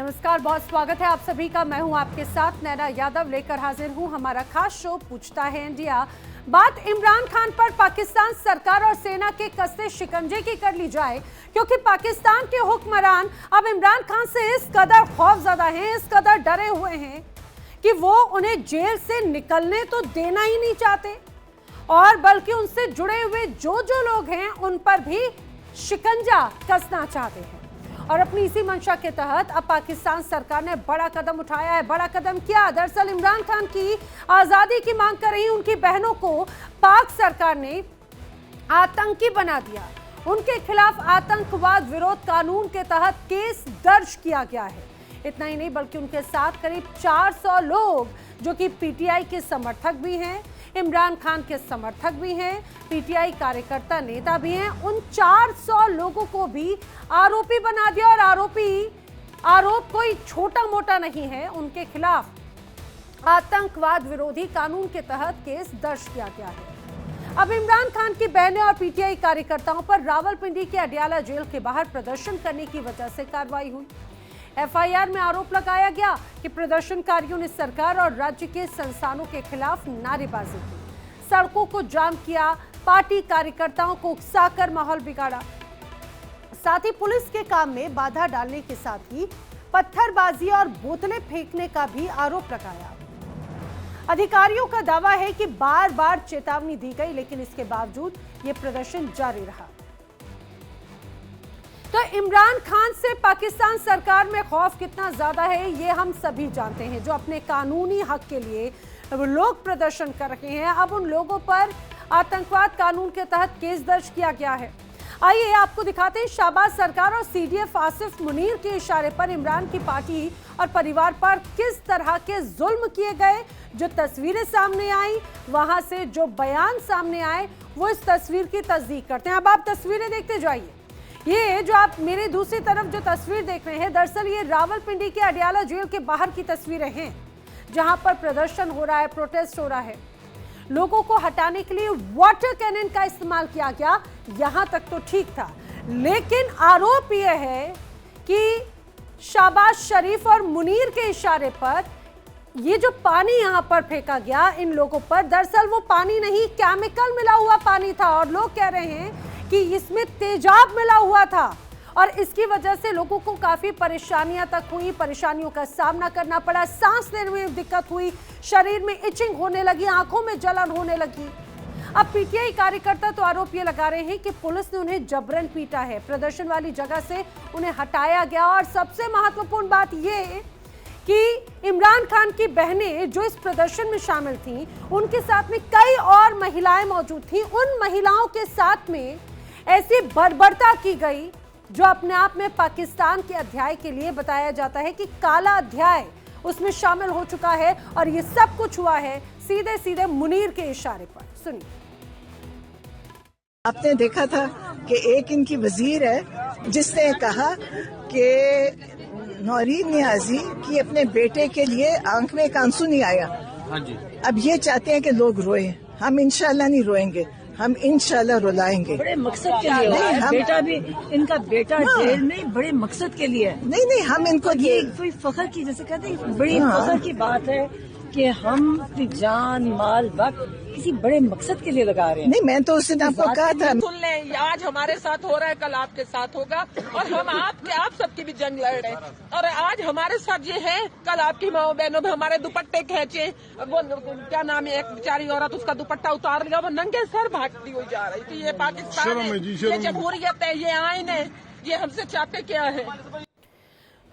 नमस्कार, बहुत स्वागत है आप सभी का। मैं हूं आपके साथ नैना यादव, लेकर हाजिर हूं हमारा खास शो पूछता है इंडिया। बात इमरान खान पर पाकिस्तान सरकार और सेना के कसते शिकंजे की कर ली जाए, क्योंकि पाकिस्तान के हुक्मरान अब इमरान खान से इस कदर खौफजदा हैं, इस कदर डरे हुए हैं कि वो उन्हें जेल से निकलने तो देना ही नहीं चाहते, और बल्कि उनसे जुड़े हुए जो लोग हैं उन पर भी शिकंजा कसना चाहते हैं। और अपनी इसी मंशा के तहत अब पाकिस्तान सरकार ने बड़ा कदम उठाया है। बड़ा कदम क्या? दरअसल इमरान खान की आजादी की मांग कर रही उनकी बहनों को पाक सरकार ने आतंकी बना दिया। उनके खिलाफ आतंकवाद विरोध कानून के तहत केस दर्ज किया गया है। इतना ही नहीं, बल्कि उनके साथ करीब 400 लोग जो कि पीटीआई के समर्थक भी हैं, इमरान खान के समर्थक भी हैं, पीटीआई कार्यकर्ता नेता भी हैं, उन 400 लोगों को भी आरोपी बना दिया। और आरोप कोई छोटा मोटा नहीं है, उनके खिलाफ आतंकवाद विरोधी कानून के तहत केस दर्ज किया गया है। अब इमरान खान की बहनें और पीटीआई कार्यकर्ताओं पर रावलपिंडी के अडियाला जेल के बाहर प्रदर्शन करने की वजह से कार्रवाई हुई। एफआईआर में आरोप लगाया गया कि प्रदर्शनकारियों ने सरकार और राज्य के संस्थानों के खिलाफ नारेबाजी की, सड़कों को जाम किया, पार्टी कार्यकर्ताओं को उकसाकर माहौल बिगाड़ा, साथ ही पुलिस के काम में बाधा डालने के साथ ही पत्थरबाजी और बोतलें फेंकने का भी आरोप लगाया। अधिकारियों का दावा है कि बार बार चेतावनी दी गई, लेकिन इसके बावजूद ये प्रदर्शन जारी रहा। तो इमरान खान से पाकिस्तान सरकार में खौफ कितना ज्यादा है ये हम सभी जानते हैं। जो अपने कानूनी हक के लिए लोग प्रदर्शन कर रहे हैं, अब उन लोगों पर आतंकवाद कानून के तहत केस दर्ज किया गया है। आइए आपको दिखाते हैं शाहबाज सरकार और सीडीएफ आसिफ मुनीर के इशारे पर इमरान की पार्टी और परिवार पर किस तरह के जुल्म किए गए। जो तस्वीरें सामने आई, वहां से जो बयान सामने आए, वो इस तस्वीर की तस्दीक करते हैं। अब आप तस्वीरें देखते जाइए। ये जो आप मेरे दूसरी तरफ जो तस्वीर देख रहे हैं, दरअसल ये रावलपिंडी के अडियाला जेल के बाहर की तस्वीरें हैं, जहां पर प्रदर्शन हो रहा है, प्रोटेस्ट हो रहा है। लोगों को हटाने के लिए वाटर कैनन का इस्तेमाल किया गया, यहां तक तो ठीक था, लेकिन आरोप यह है कि शाहबाज शरीफ और मुनीर के इशारे पर ये जो पानी यहां पर फेंका गया इन लोगों पर, दरअसल वो पानी नहीं, केमिकल मिला हुआ पानी था। और लोग कह रहे हैं कि इसमें तेजाब मिला हुआ था, और इसकी वजह से लोगों को काफी परेशानियां तक हुई, परेशानियों का सामना करना पड़ा, सांस लेने में दिक्कत हुई, शरीर में इचिंग होने लगी, आंखों में जलन होने लगी। अब पीटीआई कार्यकर्ता तो आरोप ये लगा रहे हैं कि पुलिस ने उन्हें जबरन पीटा है, प्रदर्शन वाली जगह से उन्हें हटाया गया। और सबसे महत्वपूर्ण बात यह कि इमरान खान की बहनें जो इस प्रदर्शन में शामिल थीं, उनके साथ में कई और महिलाएं मौजूद थीं। उन महिलाओं के साथ में ऐसी बर्बरता की गई जो अपने आप में पाकिस्तान के अध्याय के लिए बताया जाता है कि काला अध्याय उसमें शामिल हो चुका है। और ये सब कुछ हुआ है सीधे सीधे मुनीर के इशारे पर। सुनिए। आपने देखा था कि एक इनकी वजीर है जिसने कहा कि नौरीन नियाजी की अपने बेटे के लिए आंख में एक आंसू नहीं आया। हाँ जी। अब ये चाहते हैं कि लोग रोएं। हम इंशाल्लाह नहीं रोएंगे, हम इंशाल्लाह रुलाएंगे। बड़े मकसद के लिए नहीं, बेटा भी इनका बेटा जेल में बड़े मकसद के लिए नहीं हम इनको ये कोई फखर की, जैसे कहते हैं, बड़ी फखर की बात है कि हम अपनी जान माल वक्त किसी बड़े मकसद के लिए लगा रहे हैं। नहीं, मैं तो उस दिन आपको कहा था, सुन लें, आज हमारे साथ हो रहा है, कल आपके साथ होगा, और हम आप सबकी भी जंग लड़ रहे हैं। और आज हमारे साथ ये है, कल आपकी माओ बहनों में हमारे दुपट्टे खींचे, वो क्या नाम है, एक बेचारी औरत उसका दुपट्टा उतार लिया, वो नंगे सर भागती हुई जा रही थी। ये पाकिस्तान है, ये जमहूरियत है, ये आइन है, ये हमसे चाहते क्या है।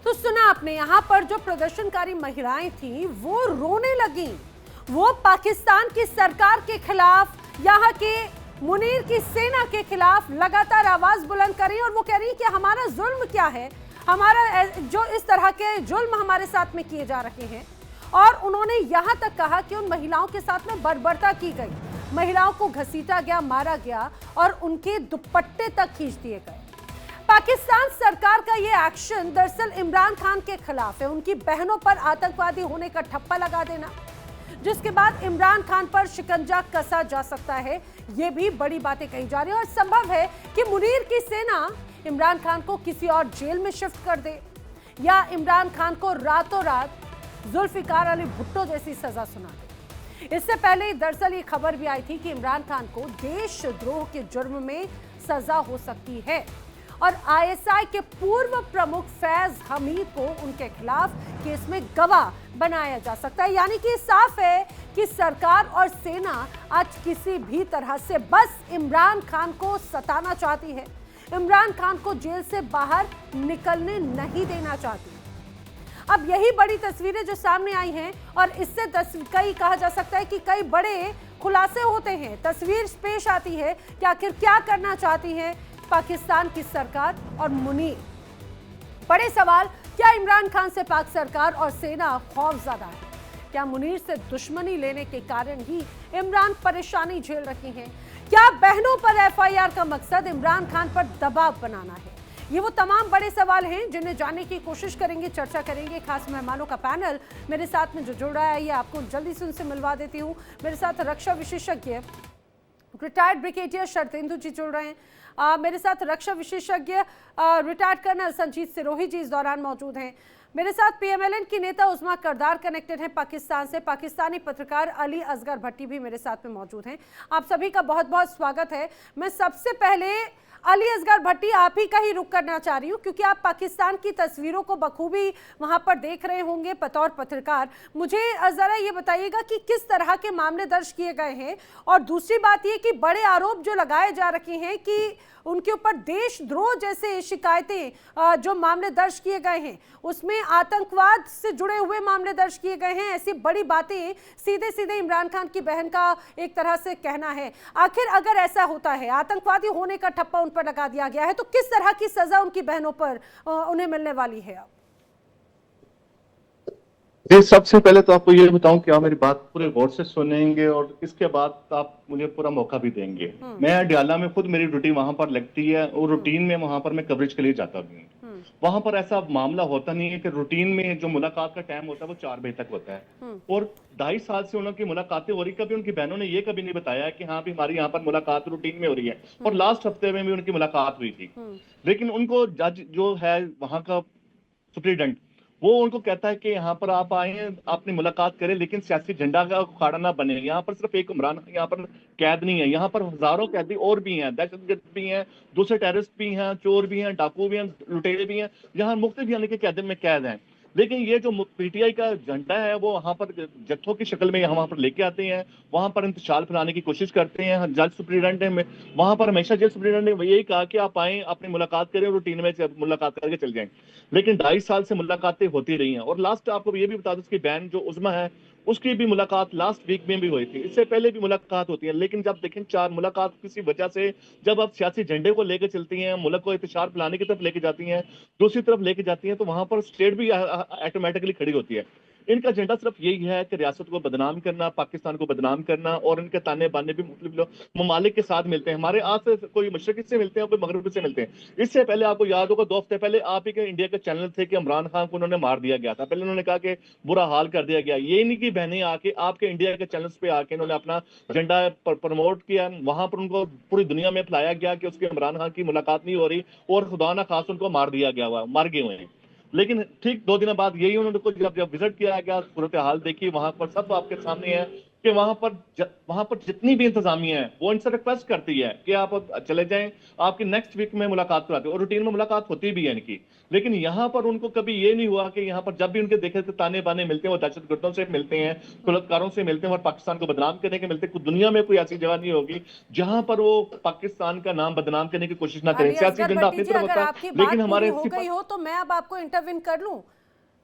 तो सुना आपने, यहाँ पर जो प्रदर्शनकारी महिलाएं थी वो रोने लगी, वो पाकिस्तान की सरकार के खिलाफ, यहाँ के मुनीर की सेना के खिलाफ लगातार आवाज बुलंद कर रही है। और वो कह रही है कि हमारा जुल्म क्या है, हमारा जो इस तरह के जुल्म हमारे साथ में किए जा रहे हैं। और उन्होंने यहाँ तक कहा कि उन महिलाओं के साथ में बर्बरता की गई, महिलाओं को घसीटा गया, मारा गया और उनके दुपट्टे तक खींच दिए गए। पाकिस्तान सरकार का ये एक्शन दरअसल इमरान खान के खिलाफ है, उनकी बहनों पर आतंकवादी होने का ठप्पा लगा देना, जिसके बाद इमरान खान पर शिकंजा कसा जा सकता है। ये भी बड़ी बातें कही जा रही है। और संभव है कि मुनीर की सेना इमरान खान को किसी और जेल में शिफ्ट कर दे, या इमरान खान को रातों रात जुल्फिकार अली भुट्टो जैसी सजा सुना दी। इससे पहले दरअसल ये खबर भी आई थी कि इमरान खान को देशद्रोह के जुर्म में सजा हो सकती है और आईएसआई के पूर्व प्रमुख फैज हमीद को उनके खिलाफ केस में गवाह बनाया जा सकता है। यानी कि साफ है कि सरकार और सेना आज किसी भी तरह से बस इमरान खान को सताना चाहती है, इमरान खान को जेल से बाहर निकलने नहीं देना चाहती। अब यही बड़ी तस्वीरें जो सामने आई हैं और इससे कई कहा जा सकता है कि कई बड़े खुलासे होते हैं। तस्वीर पेश आती है कि आखिर क्या करना चाहती है पाकिस्तान की सरकार और मुनीर। बड़े सवाल, क्या इमरान खान से पाक सरकार और सेना खौफजदा है? क्या मुनीर से दुश्मनी लेने के कारण ही इमरान परेशानी झेल रही हैं? क्या बहनों पर एफआईआर का मकसद इमरान खान पर दबाव बनाना है? ये वो तमाम बड़े सवाल हैं जिन्हें जानने की कोशिश करेंगे, चर्चा करेंगे। खास मेहमानों का पैनल मेरे साथ में जो जुड़ रहा है ये आपको जल्दी से उनसे मिलवा देती हूँ। मेरे साथ रक्षा विशेषज्ञ रिटायर्ड ब्रिगेडियर शरतेंदु जी जुड़ रहे हैं। मेरे साथ रक्षा विशेषज्ञ रिटायर्ड कर्नल संजीत सिरोही जी इस दौरान मौजूद हैं। मेरे साथ पीएमएलएन की नेता उस्मा करदार कनेक्टेड हैं पाकिस्तान से। पाकिस्तानी पत्रकार अली असगर भट्टी भी मेरे साथ में मौजूद हैं। आप सभी का बहुत बहुत स्वागत है। मैं सबसे पहले अली असगर भट्टी आप ही का ही रुख करना चाह रही हूँ, क्योंकि आप पाकिस्तान की तस्वीरों को बखूबी वहां पर देख रहे होंगे बतौर पत्रकार। मुझे जरा ये बताइएगा कि किस तरह के मामले दर्ज किए गए हैं, और दूसरी बात ये कि बड़े आरोप जो लगाए जा रखे हैं कि उनके ऊपर देशद्रोह जैसे शिकायतें जो मामले दर्ज किए गए हैं उसमें आतंकवाद से जुड़े हुए मामले दर्ज किए गए हैं, ऐसी बड़ी बातें सीधे सीधे इमरान खान की बहन का एक तरह से कहना है। आखिर अगर ऐसा होता है, आतंकवादी होने का ठप्पा उन पर लगा दिया गया है, तो किस तरह की सजा उनकी बहनों पर उन्हें मिलने वाली है? जी, सबसे पहले तो आपको ये बताऊं कि आप मेरी बात पूरे गौर से सुनेंगे और इसके बाद आप मुझे पूरा मौका भी देंगे। मैं अडियाला में खुद मेरी ड्यूटी वहां पर लगती है और रूटीन में वहां पर मैं कवरेज के लिए जाता भी हूँ। वहां पर ऐसा मामला होता नहीं है कि रूटीन में जो मुलाकात का टाइम होता है वो 4 बजे तक होता है और 2.5 साल से उनकी मुलाकातें हो रही। कभी उनकी बहनों ने ये कभी नहीं बताया कि हाँ भी हमारी यहाँ पर मुलाकात रूटीन में हो रही है, और लास्ट हफ्ते में भी उनकी मुलाकात हुई थी। लेकिन उनको जज जो है वहां का सुप्रीडेंट, वो उनको कहता है कि यहाँ पर आप आए, अपनी मुलाकात करें, लेकिन सियासी झंडा का उखाड़ा ना बने। यहाँ पर सिर्फ एक इमरान यहाँ पर कैद नहीं है, यहाँ पर हजारों कैदी और भी हैं, दहशतगर्द भी हैं, दूसरे टेररिस्ट भी हैं, चोर भी हैं, डाकू भी हैं, लुटेरे भी हैं, यहाँ मुख्तलिफ यानी कि कैद में कैद हैं। लेकिन ये जो पीटीआई का झंडा है वो वहां पर जत्थों की शक्ल में वहां पर लेके आते हैं, वहां पर इंतशाल फैलाने की कोशिश करते हैं। जेल सुप्रीडेंट है, वहां पर हमेशा जेल सुप्रीडेंट ने यही कहा कि आप आए, अपनी मुलाकात करें, रूटीन में मुलाकात करके चल जाएं। लेकिन 2.5 साल से मुलाकातें होती रही हैं। और लास्ट आपको ये भी बता दूं, उसकी बहन जो उस्मा है उसकी भी मुलाकात लास्ट वीक में भी हुई थी, इससे पहले भी मुलाकात होती है। लेकिन जब देखें 4 मुलाकात किसी वजह से जब आप सियासी झंडे को लेकर चलती हैं, मुल्क को इंतशार फैलाने की तरफ लेके जाती हैं, दूसरी तरफ लेके जाती हैं, तो वहां पर स्टेट भी ऑटोमेटिकली खड़ी होती है। इनका एजेंडा सिर्फ यही है कि रियासत को बदनाम करना, पाकिस्तान को बदनाम करना, और इनके ताने बाने भी मुख्तलिफ ममालिक के साथ मिलते हैं। हमारे आज से कोई मशरक़ी से मिलते हैं, कोई मगरब से मिलते हैं। इससे पहले आपको याद होगा 2 हफ्ते पहले आप ही के इंडिया के चैनल थे कि इमरान खान को उन्होंने मार दिया गया था। पहले उन्होंने कहा कि बुरा हाल कर दिया गया। ये नहीं कि बहनें आके आपके इंडिया के चैनल्स पे आके उन्होंने अपना एजेंडा प्रमोट किया, वहां पर उनको पूरी दुनिया में फैलाया गया कि उसके इमरान खान की मुलाकात नहीं हो रही और खुदा ना खास उनको मार दिया गया हुआ, मार गए हुए हैं। लेकिन ठीक 2 दिन बाद यही उन्होंने जब विजिट किया गया, सूरत हाल देखी, वहां पर सब आपके सामने है कि वहां पर जितनी भी इंतजामिया है वो इनसे रिक्वेस्ट करती है कि आप चले जाएं, आपकी नेक्स्ट वीक में मुलाकात कराते हैं, और रूटीन में मुलाकात होती भी है इनकी। लेकिन यहाँ पर उनको कभी ये नहीं हुआ कि यहाँ पर जब भी उनके देखे ताने बाने मिलते हैं, वो दहशतगर्दों से मिलते हैं, कुलतकारों से मिलते हैं और पाकिस्तान को बदनाम करने के मिलते हैं। दुनिया में कोई ऐसी जगह नहीं होगी जहां पर वो पाकिस्तान का नाम बदनाम करने की कोशिश ना करें। सियासी एजेंडा अपनी तरफ होता है, लेकिन हमारे हो गई हो तो मैं अब आपको इंटरवीन कर लूं,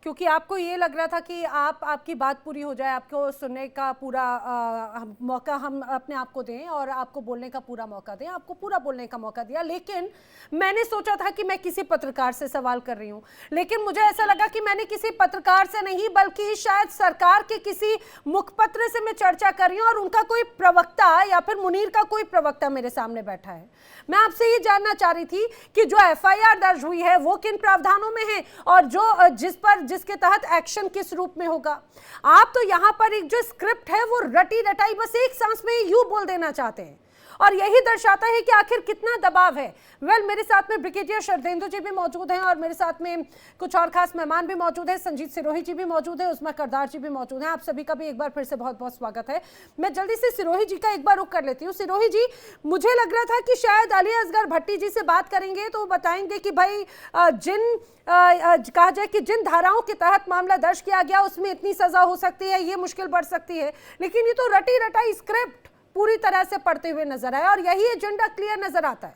क्योंकि आपको ये लग रहा था कि आपकी बात पूरी हो जाए, आपको सुनने का पूरा मौका हम अपने आप को दें और आपको बोलने का पूरा मौका दें। आपको पूरा बोलने का मौका दिया, लेकिन मैंने सोचा था कि मैं किसी पत्रकार से सवाल कर रही हूं, लेकिन मुझे ऐसा लगा कि मैंने किसी पत्रकार से नहीं बल्कि शायद सरकार के किसी मुखपत्र से मैं चर्चा कर रही हूं, और उनका कोई प्रवक्ता या फिर मुनीर का कोई प्रवक्ता मेरे सामने बैठा है। मैं आपसे ये जानना चाह रही थी कि जो एफआईआर दर्ज हुई है वो किन प्रावधानों में है और जिसके तहत एक्शन किस रूप में होगा। आप तो यहाँ पर एक जो स्क्रिप्ट है वो रटी रटाई बस एक सांस में यूं बोल देना चाहते हैं, और यही दर्शाता है कि आखिर कितना दबाव है। मेरे साथ में ब्रिगेडियर शरदेंदु जी भी मौजूद हैं और मेरे साथ में कुछ और खास मेहमान भी मौजूद हैं। संजीत सिरोही जी भी मौजूद है, उस्मा करदार जी भी मौजूद हैं। आप सभी का भी एक बार फिर से बहुत बहुत स्वागत है। मैं जल्दी से सिरोही जी का एक बार रुख कर लेती हूँ। सिरोही जी, मुझे लग रहा था कि शायद अली असगर भट्टी जी से बात करेंगे तो वो बताएंगे कि भाई कहा जाए कि जिन धाराओं के तहत मामला दर्ज किया गया उसमें इतनी सजा हो सकती है, ये मुश्किल बढ़ सकती है, लेकिन ये तो रटी रटाई स्क्रिप्ट पूरी तरह से पढ़ते हुए नजर आया और यही एजेंडा क्लियर नजर आता है।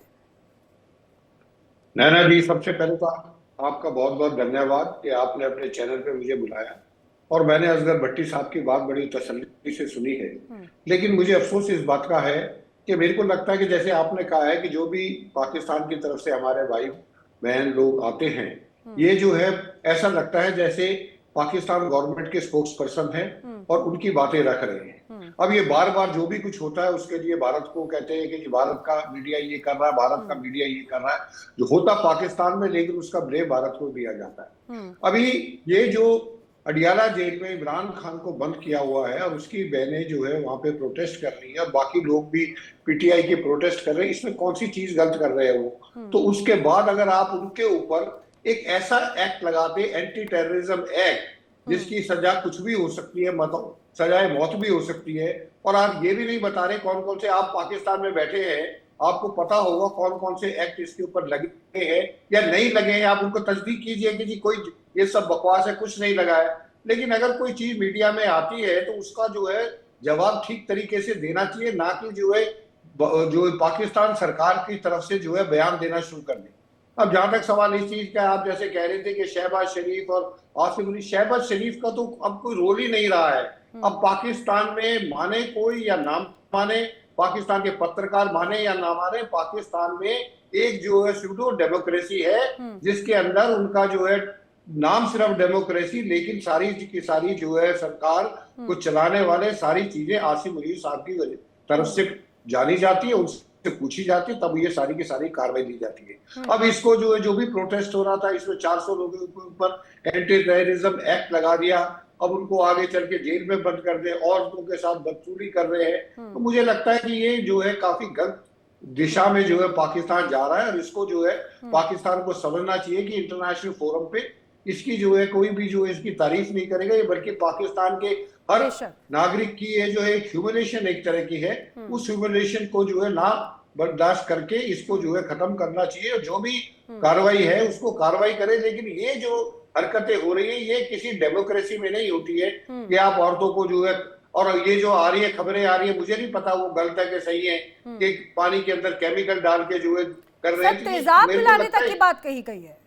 नैना जी, सबसे पहले तो आपका बहुत बहुत धन्यवाद कि आपने अपने चैनल पे मुझे बुलाया और मैंने असगर भट्टी साहब की बात बड़ी तसल्ली से सुनी है। लेकिन मुझे अफसोस इस बात का है कि मेरे को लगता है कि जैसे आपने कहा है कि जो भी पाकिस्तान की तरफ से हमारे भाई बहन लोग आते हैं, ये जो है ऐसा लगता है जैसे पाकिस्तान गवर्नमेंट के स्पोक्स पर्सन हैं और उनकी बातें रख रहे हैं। अब ये बार बार जो भी कुछ होता है उसके लिए भारत को कहते हैं कि भारत का मीडिया ये कर रहा है, भारत का मीडिया ये कर रहा है, जो होता पाकिस्तान में, लेकिन उसका ब्लेम भारत को दिया जाता है। अभी ये जो अडियाला जेल में इमरान खान को बंद किया हुआ है और उसकी बहनें जो है वहां पे प्रोटेस्ट कर रही है और बाकी लोग भी पीटीआई के प्रोटेस्ट कर रहे हैं, इसमें कौन सी चीज गलत कर रहे हैं वो? तो उसके बाद अगर आप उनके ऊपर एक ऐसा एक्ट लगाते, एंटी टेररिज्म एक्ट, जिसकी सजा कुछ भी हो सकती है, मतलब सजाए मौत भी हो सकती है, और आप ये भी नहीं बता रहे कौन कौन से, आप पाकिस्तान में बैठे हैं, आपको पता होगा कौन कौन से एक्ट इसके ऊपर लगे हैं या नहीं लगे हैं, आप उनको तस्दीक कीजिए कि जी कोई ये सब बकवास है, कुछ नहीं लगा है। लेकिन अगर कोई चीज मीडिया में आती है तो उसका जो है जवाब ठीक तरीके से देना चाहिए, ना कि जो पाकिस्तान सरकार की तरफ से जो है बयान देना शुरू कर दे। अब जहां तक सवाल इस चीज का, आप जैसे कह रहे थे कि शहबाज शरीफ और आसिफ अली, शहबाज शरीफ का तो अब कोई रोल ही नहीं रहा है। अब पाकिस्तान में माने कोई या ना माने, पाकिस्तान के पत्रकार माने या ना माने, पाकिस्तान में एक जो है सूडो डेमोक्रेसी है जिसके अंदर उनका जो है नाम सिर्फ डेमोक्रेसी, लेकिन सारी की सारी जो है सरकार को चलाने वाले सारी चीजें आसिफ अली साहब की तरफ से जानी जाती है, उनसे पूछी जाती है, तब ये सारी की सारी कार्रवाई दी जाती है। अब इसको जो भी प्रोटेस्ट हो रहा था, इसमें 400 लोगों के ऊपर एंटी टेररिज्म एक्ट लगा दिया, अब उनको आगे चल के जेल में बंद कर दे, औरतों के साथ बदसलूकी कर रहे हैं। तो मुझे लगता है कि ये जो है काफी गलत दिशा में जो है पाकिस्तान जा रहा है और इसको जो है पाकिस्तान को समझना चाहिए कि इंटरनेशनल फोरम पे इसकी जो है कोई भी जो है इसकी तारीफ नहीं करेगा, ये बल्कि पाकिस्तान के हर नागरिक की ये जो है ह्यूमिलेशन एक तरह की है, उस ह्यूमिलेशन को जो है ना बर्दाश्त करके इसको जो है खत्म करना चाहिए और जो भी कार्रवाई है उसको कार्रवाई करे। लेकिन ये जो हरकतें हो रही है ये किसी डेमोक्रेसी में नहीं होती है कि आप औरतों को जो है, और ये जो आ रही है खबरें आ रही है, मुझे नहीं पता वो गलत है कि सही है, कि पानी के अंदर केमिकल डाल के जो है कर रहे हैं, तेजाब मिलाने तक की बात कही गई है।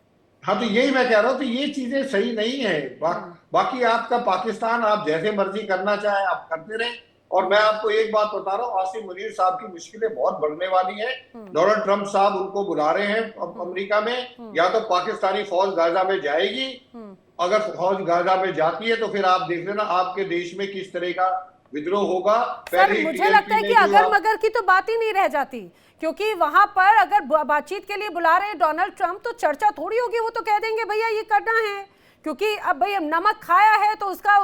हाँ, तो यही मैं कह रहा हूँ, तो ये चीजें सही नहीं है। बाकी आपका पाकिस्तान, आप जैसे मर्जी करना चाहे आप करते रहे। और मैं आपको एक बात बता रहा हूँ, आसिफ मुनीर साहब की मुश्किलें बहुत बढ़ने वाली है। डोनाल्ड ट्रंप साहब उनको बुला रहे हैं अमेरिका में, या तो पाकिस्तानी फौज गाजा में जाएगी, अगर फौज गाजा में जाती है तो फिर आप देख लेना आपके देश में किस तरह का विद्रोह होगा। सर, मुझे लगता है कि अगर मगर की तो बात ही नहीं रह जाती, क्योंकि वहां पर अगर बातचीत के लिए बुला रहे हैं डोनाल्ड ट्रंप तो चर्चा थोड़ी होगी, वो तो कह देंगे भैया ये करना है, क्योंकि अब भाई नमक खाया है तो उसका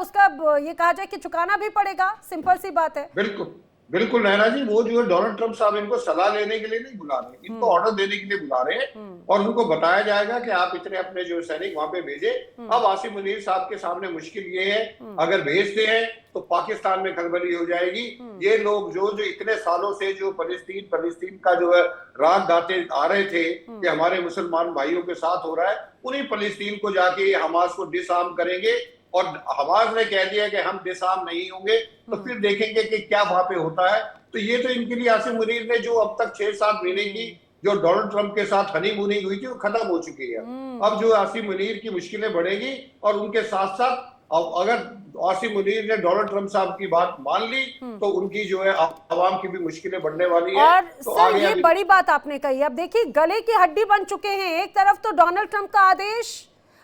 ये कहा जाए कि चुकाना भी पड़ेगा, सिंपल सी बात है। बिल्कुल बिल्कुल नैना जी, वो जो है डोनाल्ड ट्रंप साहब इनको सलाह लेने के लिए नहीं बुला रहे, इनको ऑर्डर देने के लिए बुला रहे हैं और उनको बताया जाएगा कि आप इतने अपने जो सैनिक वहां पे भेजे। अब आसिफ मुनीर साहब के सामने मुश्किल ये है, अगर भेजते हैं तो पाकिस्तान में खलबली हो जाएगी। ये लोग जो इतने सालों से जो फलस्तीन का जो है राग गाते आ रहे थे कि हमारे मुसलमान भाइयों के साथ हो रहा है, उन्हीं फलस्तीन को जाके हमास को डिसआर्म करेंगे और हमास ने कह दिया कि हम डिसआर्म नहीं होंगे, तो फिर देखेंगे कि क्या वहां पे होता है। तो ये तो इनके लिए आसिफ मुनीर ने जो अब तक 6-7 महीने की जो डोनाल्ड ट्रंप के साथ हनीमूनिंग हुई थी वो खत्म हो चुकी है। अब जो आसिफ मुनीर की मुश्किलें बढ़ेगी और उनके साथ साथ अगर आसिफ मुनीर ने डोनाल्ड ट्रंप साहब की बात मान ली तो उनकी जो है आवाम की भी मुश्किलें बढ़ने वाली है। और तो सर ये बड़ी बात आपने कही, अब देखिए गले की हड्डी बन चुके हैं। एक तरफ तो डोनाल्ड ट्रंप का आदेश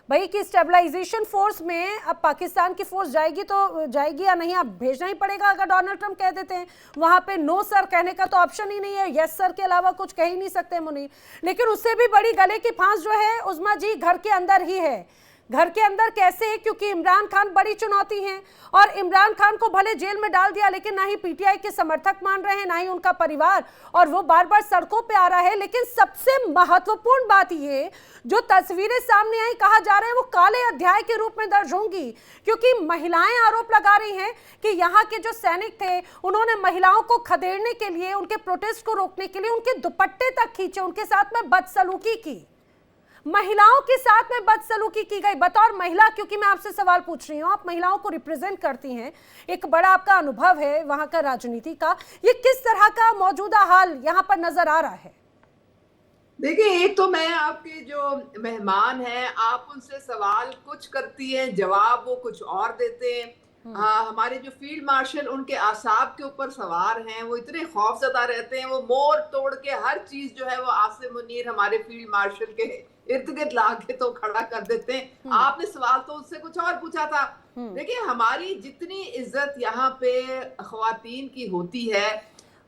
भाई कि स्टेबलाइजेशन फोर्स में अब पाकिस्तान की फोर्स जाएगी तो जाएगी या नहीं, अब भेजना ही पड़ेगा। अगर डोनाल्ड ट्रंप कह देते हैं वहां पे नो सर कहने का तो ऑप्शन ही नहीं है, यस सर के अलावा कुछ कह ही नहीं सकते मुनीर। लेकिन उससे भी बड़ी गले की फांस जो है उस्मा जी घर के अंदर ही है, घर के अंदर कैसे, क्योंकि इमरान खान बड़ी चुनौती हैं और इमरान खान को भले जेल में डाल दिया लेकिन ना ही पीटीआई के समर्थक मान रहे हैं ना ही उनका परिवार, और वो बार बार सड़कों पे आ रहा है। लेकिन सबसे महत्वपूर्ण बात ये, जो तस्वीरें सामने आई, कहा जा रहा है वो काले अध्याय के रूप में दर्ज होंगी, क्योंकि महिलाएं आरोप लगा रही हैं कि यहाँ के जो सैनिक थे उन्होंने महिलाओं को खदेड़ने के लिए, उनके प्रोटेस्ट को रोकने के लिए उनके दुपट्टे तक खींचे, उनके साथ में बदसलूकी की, महिलाओं के साथ में बदसलूकी की गई। बतौर महिला, क्योंकि मैं आपसे सवाल पूछ रही हूँ, आप महिलाओं को रिप्रेजेंट करती हैं, एक बड़ा आपका अनुभव है वहां का राजनीति का, ये किस तरह का मौजूदा हाल यहाँ पर नजर आ रहा है? देखिए, एक तो मैं आपके जो मेहमान हैं, आप उनसे सवाल कुछ करती हैं, जवाब वो कुछ और देते हैं। हमारे जो फील्ड मार्शल उनके आसाब के ऊपर सवार हैं, वो इतने खौफजदा रहते हैं, वो मोड़ तोड़ के हर चीज जो है वो आसिम मुनीर हमारे फील्ड मार्शल के इर्द गिर्द लाके तो खड़ा कर देते हैं। आपने सवाल तो उससे कुछ और पूछा था। देखिए, हमारी जितनी इज्जत यहाँ पे ख्वातीन की होती है,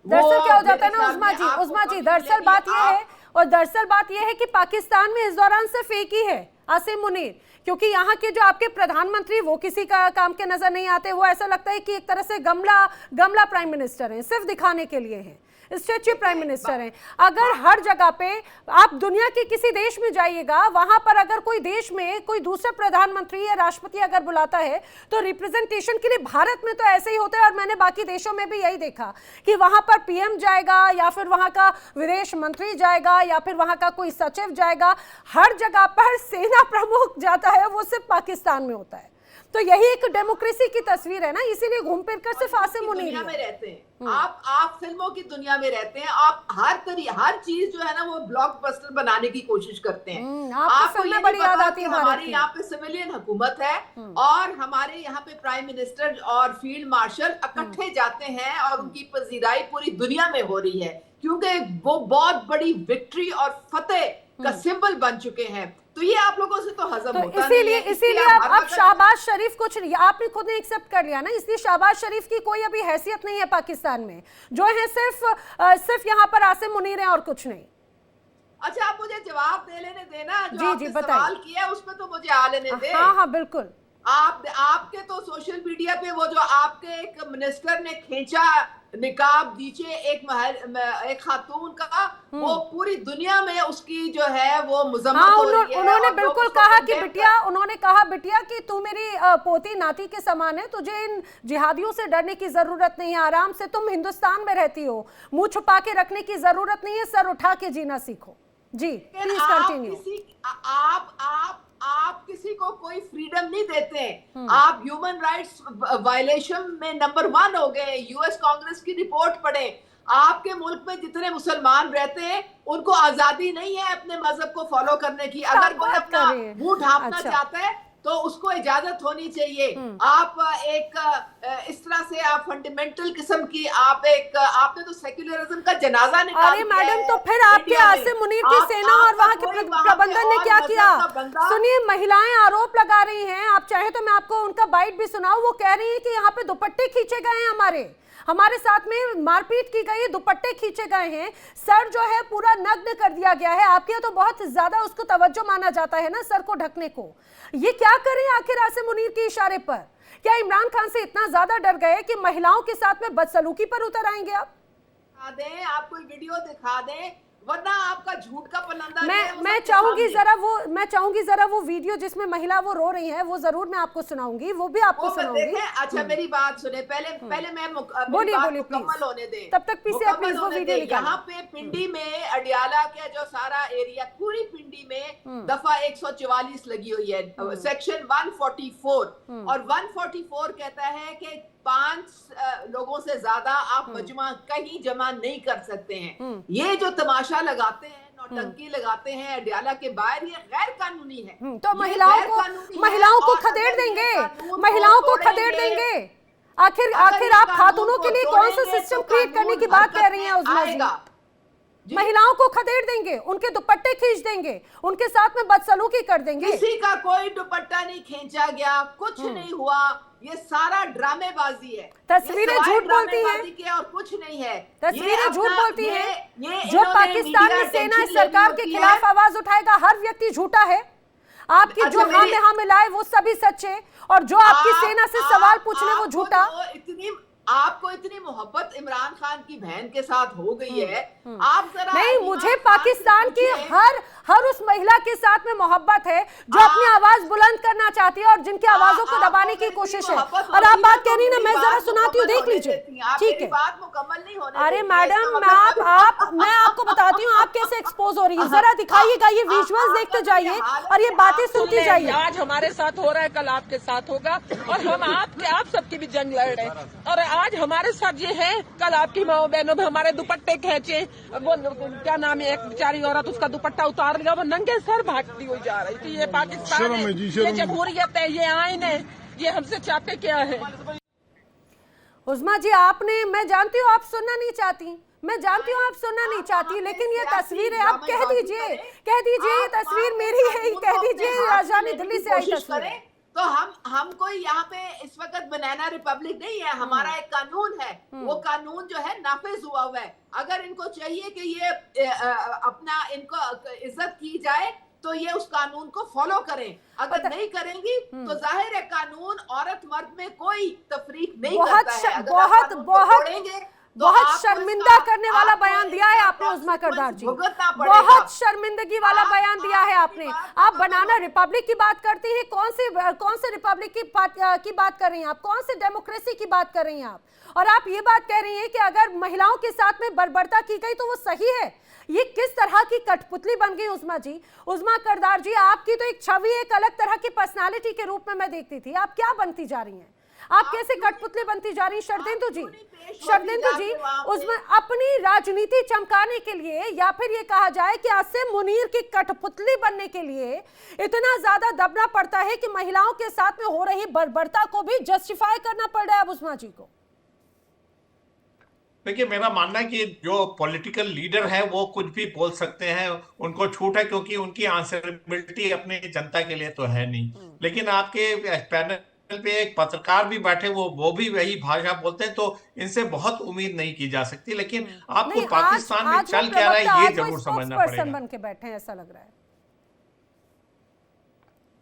दरअसल क्या हो जाता है ना उस्मा जी, दरअसल बात यह है, और दरअसल बात यह है कि पाकिस्तान में इस दौरान सिर्फ एक ही है, आसिम मुनीर, क्योंकि यहाँ के जो आपके प्रधानमंत्री वो किसी का काम के नजर नहीं आते, वो ऐसा लगता है कि एक तरह से गमला प्राइम मिनिस्टर हैं, सिर्फ दिखाने के लिए हैं, स्टैच्यू प्राइम मिनिस्टर हैं। अगर हर जगह पे आप दुनिया के किसी देश में जाइएगा, वहां पर अगर कोई देश में कोई दूसरा प्रधानमंत्री या राष्ट्रपति अगर बुलाता है तो रिप्रेजेंटेशन के लिए, भारत में तो ऐसे ही होता है और मैंने बाकी देशों में भी यही देखा कि वहां पर पीएम जाएगा या फिर वहां का विदेश मंत्री जाएगा या फिर वहां का कोई सचिव जाएगा, हर जगह पर सेना प्रमुख जाता है, वो सिर्फ पाकिस्तान में होता है। तो यही एक डेमोक्रेसी की तस्वीर है ना, इसीलिए घूम फिर कर सिर्फ आसिम मुनीर में रहते हैं। आप फिल्मों की दुनिया में रहते हैं, आप हर चीज जो है ना वो ब्लॉकबस्टर बनाने की कोशिश करते हैं। आपको ये बड़ी याद आती है, हमारी यहाँ पे सिविलियन हुकूमत है और हमारे यहाँ पे प्राइम मिनिस्टर और फील्ड मार्शल इकट्ठे जाते हैं और उनकी पजीराई पूरी दुनिया में हो रही है, क्योंकि वो बहुत बड़ी विक्ट्री और फतेह का सिंबल बन चुके हैं। तो ये आप लोगों से तो हजम होता नहीं है। इसीलिए अब शाहबाज शरीफ कुछ नहीं, आपने खुद ने एक्सेप्ट कर लिया ना, इसलिए शाहबाज शरीफ की कोई अभी हैसियत नहीं है पाकिस्तान में, जो है सिर्फ यहाँ पर आसिम मुनीर है और कुछ नहीं। अच्छा, आप मुझे जवाब दे लेने देना, जो आपने सवाल किया उस पे तो मुझे आ लेने दे। हाँ बिल्कुल। आपके तो सोशल मीडिया पे वो जो आपके एक मिनिस्टर ने खींचा निकाब नीचे एक खातून का, वो पूरी दुनिया में उसकी जो है वो मुजम्मत हो रही है। उन्होंने बिल्कुल कहा कि बिटिया, उन्होंने कहा बिटिया कि तू मेरी पोती नाती के समान है, तुझे इन जिहादियों से डरने की जरूरत नहीं है, आराम से तुम हिंदुस्तान में रहती हो, मुंह छुपा के रखने की जरूरत नहीं है, सर उठा के जीना सीखो। जी प्लीज कंटिन्यू। आप किसी को कोई फ्रीडम नहीं देते। आप ह्यूमन राइट्स वायलेशन में नंबर 1 हो गए। यूएस कांग्रेस की रिपोर्ट पढ़े, आपके मुल्क में जितने मुसलमान रहते हैं उनको आजादी नहीं है अपने मजहब को फॉलो करने की। अगर कोई अपना मुंह ढांपना चाहता है तो उसको इजाजत होनी चाहिए। आप एक इस तरह से आप फंडामेंटल किस्म की आपने तो सेक्युलरिज्म का जनाजा निकाला। अरे मैडम, तो फिर आपके आसिम मुनीर की सेना और वहाँ के प्रबंधन ने क्या किया? सुनिए, महिलाएं आरोप लगा रही हैं, आप चाहे तो मैं आपको उनका बाइट भी सुनाऊं। वो कह रही है कि यहाँ पे दुपट्टे खींचे गए हैं, हमारे साथ में मारपीट की गई, दुपट्टे खींचे गए हैं, सर जो है पूरा नग्न कर दिया गया है। आपके यहाँ तो बहुत ज्यादा उसको तवज्जो माना जाता है ना, सर को ढकने को। ये क्या करें आखिर आसिम मुनीर के इशारे पर? क्या इमरान खान से इतना ज्यादा डर गए कि महिलाओं के साथ में बदसलूकी पर उतर आएंगे? आप कोई वीडियो दिखा दें, वरना आपका झूठ का पलंदा। मैं चाहूंगी जरा वो वीडियो जिसमें महिला वो रो रही है, वो जरूर मैं आपको सुनाऊंगी, वो भी आपको सुनाऊंगी। अच्छा, मेरी बात सुने, पहले मैं मुकम्मल होने दें, तब तक पीछे आप वो वीडियो निकालें। यहाँ पे पिंडी में अडियाला के जो सारा एरिया, पूरी पिंडी में दफा 144 लगी हुई है, सेक्शन 144, और 144 कहता है कि 5 लोगों से ज्यादा आप मजमा कहीं जमा नहीं कर सकते हैं। ये जो तमाशा लगाते हैं, नौटंकी लगाते हैं अडियाला के बाहर, ये गैर कानूनी है। तो महिलाओं को खदेड़ देंगे, महिलाओं को खदेड़ देंगे। आखिर आप खातूनों के लिए कौन सा सिस्टम क्रिएट करने की बात कर रही हैं उस्मा जी? महिलाओं को खदेड़ देंगे, उनके दुपट्टे खींच देंगे, उनके साथ में बदसलूकी कर देंगे। किसी का कोई दुपट्टा नहीं खींचा गया, कुछ नहीं हुआ, ये सारा ड्रामेबाजी है। तस्वीरें झूठ बोलती हैं और कुछ नहीं है। तस्वीरें झूठ बोलती हैं। जो पाकिस्तान में सेना इस सरकार के खिलाफ आवाज उठाएगा, हर व्यक्ति झूठा है। आपकी जो हाँ में हाँ मिलाए वो सभी सच्चे, और जो आपकी सेना से सवाल पूछ ले वो झूठा। आपको इतनी मोहब्बत इमरान खान की बहन के साथ हो गई है, आप जरा नहीं, मुझे पाकिस्तान की हर उस महिला के साथ में मोहब्बत है जो अपनी आवाज बुलंद करना चाहती है और जिनकी आवाजों को दबाने की कोशिश है। और आप बात कह रही ना, मैं जरा सुनाती हूँ, देख लीजिए। ठीक है, बात मुकम्मल नहीं होने। अरे मैडम, मैं आपको बताती हूँ आप कैसे एक्सपोज हो रही है। जरा दिखाइएगा, ये विजुअल्स देखते जाइए और ये बातें सुनती जाइए। आज हमारे साथ हो रहा है, कल आपके साथ होगा, और हम आप सबकी भी जंग लड़ रहे हैं। और आज हमारे साथ ये है, कल आपकी माओ बहनों में हमारे दुपट्टे खींचे, वो क्या नाम है, एक बेचारी औरत उसका दुपट्टा उतार लिया, वो नंगे सर भागती हुई जा रही थी। ये पाकिस्तान है, ये जमहूरियत है, ये आइन है, ये हमसे चाहते क्या है? उज़मा जी, आपने, मैं जानती हूँ आप सुनना नहीं चाहती, मैं जानती हूँ आप सुनना नहीं चाहती, लेकिन ये तस्वीर है, आप कह दीजिए ये तस्वीर मेरी है, कह दीजिए राजधानी दिल्ली से आई तस्वीर। तो हम कोई यहाँ पे इस वक्त बनाना रिपब्लिक नहीं है, हमारा एक कानून है, वो कानून जो है नाफिज हुआ हुआ है। अगर इनको चाहिए कि ये अपना इनको इज्जत की जाए तो ये उस कानून को फॉलो करें, अगर नहीं करेंगी तो जाहिर है कानून औरत मर्द में कोई तफरीक नहीं करता है। बहुत शर्मिंदा करने वाला बयान दिया है आपने उज़मा करदार जी, बहुत शर्मिंदगी वाला बयान दिया है आपने। आप बनाना रिपब्लिक की बात करती हैं, कौन से रिपब्लिक की बात कर रही हैं आप, कौन से डेमोक्रेसी की बात कर रही हैं आप? और आप ये बात कह रही हैं कि अगर महिलाओं के साथ में बर्बरता की गई तो वो सही है। ये किस तरह की कठपुतली बन गई उज़मा जी, उज़मा करदार जी? आपकी तो एक छवि एक अलग तरह की पर्सनालिटी के रूप में मैं देखती थी, आप क्या बनती जा रही हैं? आप कैसे कठपुतली बनती जा रही? शर्देंदु जी, उसमें अपनी राजनीति चमकाने के लिए, या फिर ये कहा जाए कि आसिम मुनीर की कठपुतली बनने के लिए इतना ज्यादा दबना पड़ता है कि महिलाओं के साथ में हो रही बर्बरता को भी जस्टिफाई करना पड़ रहा है अब उज़मा जी को। देखिए, मेरा मानना है कि जो पॉलिटिकल लीडर है वो कुछ भी बोल सकते हैं, उनको छूट है, क्योंकि उनकी आंसरेबिलिटी अपनी जनता के लिए तो है नहीं। लेकिन आपके पैनल पे एक पत्रकार भी बैठे, वो भी वही भाषा बोलते हैं, तो इनसे बहुत उम्मीद नहीं की जा सकती। लेकिन आपको पाकिस्तान में चल क्या रहा है ये जरूर समझना पड़ेगा। बन के बैठे हैं ऐसा लग रहा है।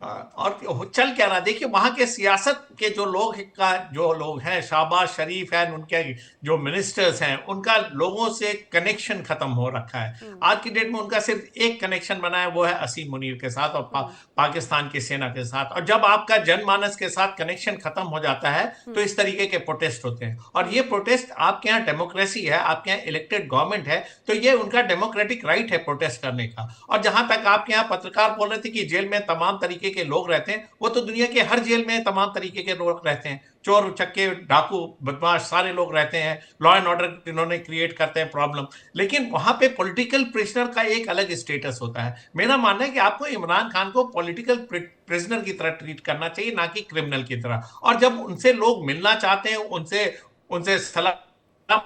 और चल क्या रहा, देखिए वहां के सियासत के जो लोग हैं, शहबाज शरीफ हैं, उनके जो मिनिस्टर्स हैं, उनका लोगों से कनेक्शन खत्म हो रखा है। आज की डेट में उनका सिर्फ एक कनेक्शन बना है, वो है असीम मुनीर के साथ और पाकिस्तान की सेना के साथ। और जब आपका जनमानस के साथ कनेक्शन खत्म हो जाता है तो इस तरीके के प्रोटेस्ट होते हैं। और ये प्रोटेस्ट, आपके यहाँ डेमोक्रेसी है, आपके यहाँ इलेक्टेड गवर्नमेंट है, तो ये उनका डेमोक्रेटिक राइट है प्रोटेस्ट करने का। और जहां तक आपके यहाँ पत्रकार बोल रहे थे कि जेल में तमाम तरीके के लोग रहते हैं, वो तो दुनिया के हर जेल में तमाम तरीके के लोग रहते हैं, चोर उचक्के, डाकू, बदमाश, सारे लोग रहते हैं, लॉ एंड ऑर्डर इन्होंने क्रिएट करते हैं प्रॉब्लम। लेकिन वहां पे पॉलिटिकल प्रिजनर का एक अलग स्टेटस होता है। मेरा मानना है कि आपको इमरान खान को पॉलिटिकल प्रिजनर की तरह ट्रीट करना चाहिए, ना कि क्रिमिनल की तरह। और जब उनसे लोग मिलना चाहते हैं, उनसे सलाह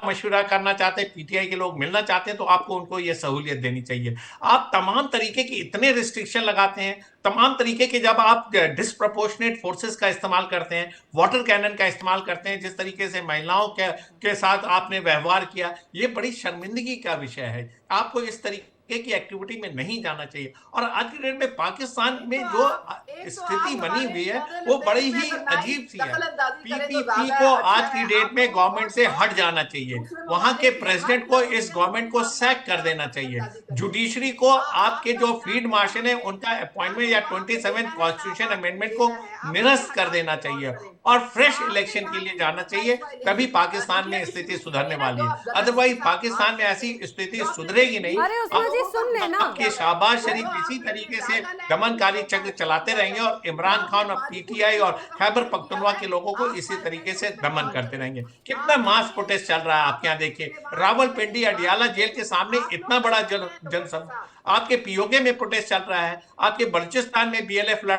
मशवरा करना चाहते हैं, पीटीआई के लोग मिलना चाहते हैं, तो आपको उनको ये सहूलियत देनी चाहिए। आप तमाम तरीके की इतने रिस्ट्रिक्शन लगाते हैं, तमाम तरीके के, जब आप डिस्प्रपोर्शनेट फोर्सेस का इस्तेमाल करते हैं, वाटर कैनन का इस्तेमाल करते हैं, जिस तरीके से महिलाओं के साथ आपने व्यवहार किया, ये बड़ी शर्मिंदगी का विषय है। आपको इस तरीके की एक्टिविटी में नहीं जाना चाहिए। और आज की डेट में पाकिस्तान में जो स्थिति बनी हुई है वो बड़ी ही अजीब सी है। पीपीपी को आज की डेट में गवर्नमेंट से हट जाना चाहिए, वहां के प्रेसिडेंट को इस गवर्नमेंट को सैक कर देना चाहिए, जुडिशरी को, आपके जो फील्ड मार्शल है उनका अपॉइंटमेंट या 27 कॉन्स्टिट्यूशन अमेंडमेंट को निरस्त कर देना चाहिए और फ्रेश इलेक्शन के लिए जाना चाहिए। तभी पाकिस्तान में स्थिति सुधरने वाली है, अदरवाइज पाकिस्तान में ऐसी स्थिति सुधरेगी नहीं। आपके शहबाज शरीफ इसी तरीके से दमनकारी चक्र चलाते रहेंगे और इमरान खान और पीटीआई और खैबर पख्तूनख्वा के लोगों को इसी तरीके से दमन करते रहेंगे। कितना मास प्रोटेस्ट चल रहा है आपके यहाँ, देखिए रावलपिंडी अडियाला जेल के सामने इतना बड़ा जनसभा, आपके पीओके में प्रोटेस्ट चल रहा है, आपके बलूचिस्तान में बीएलएफ लड़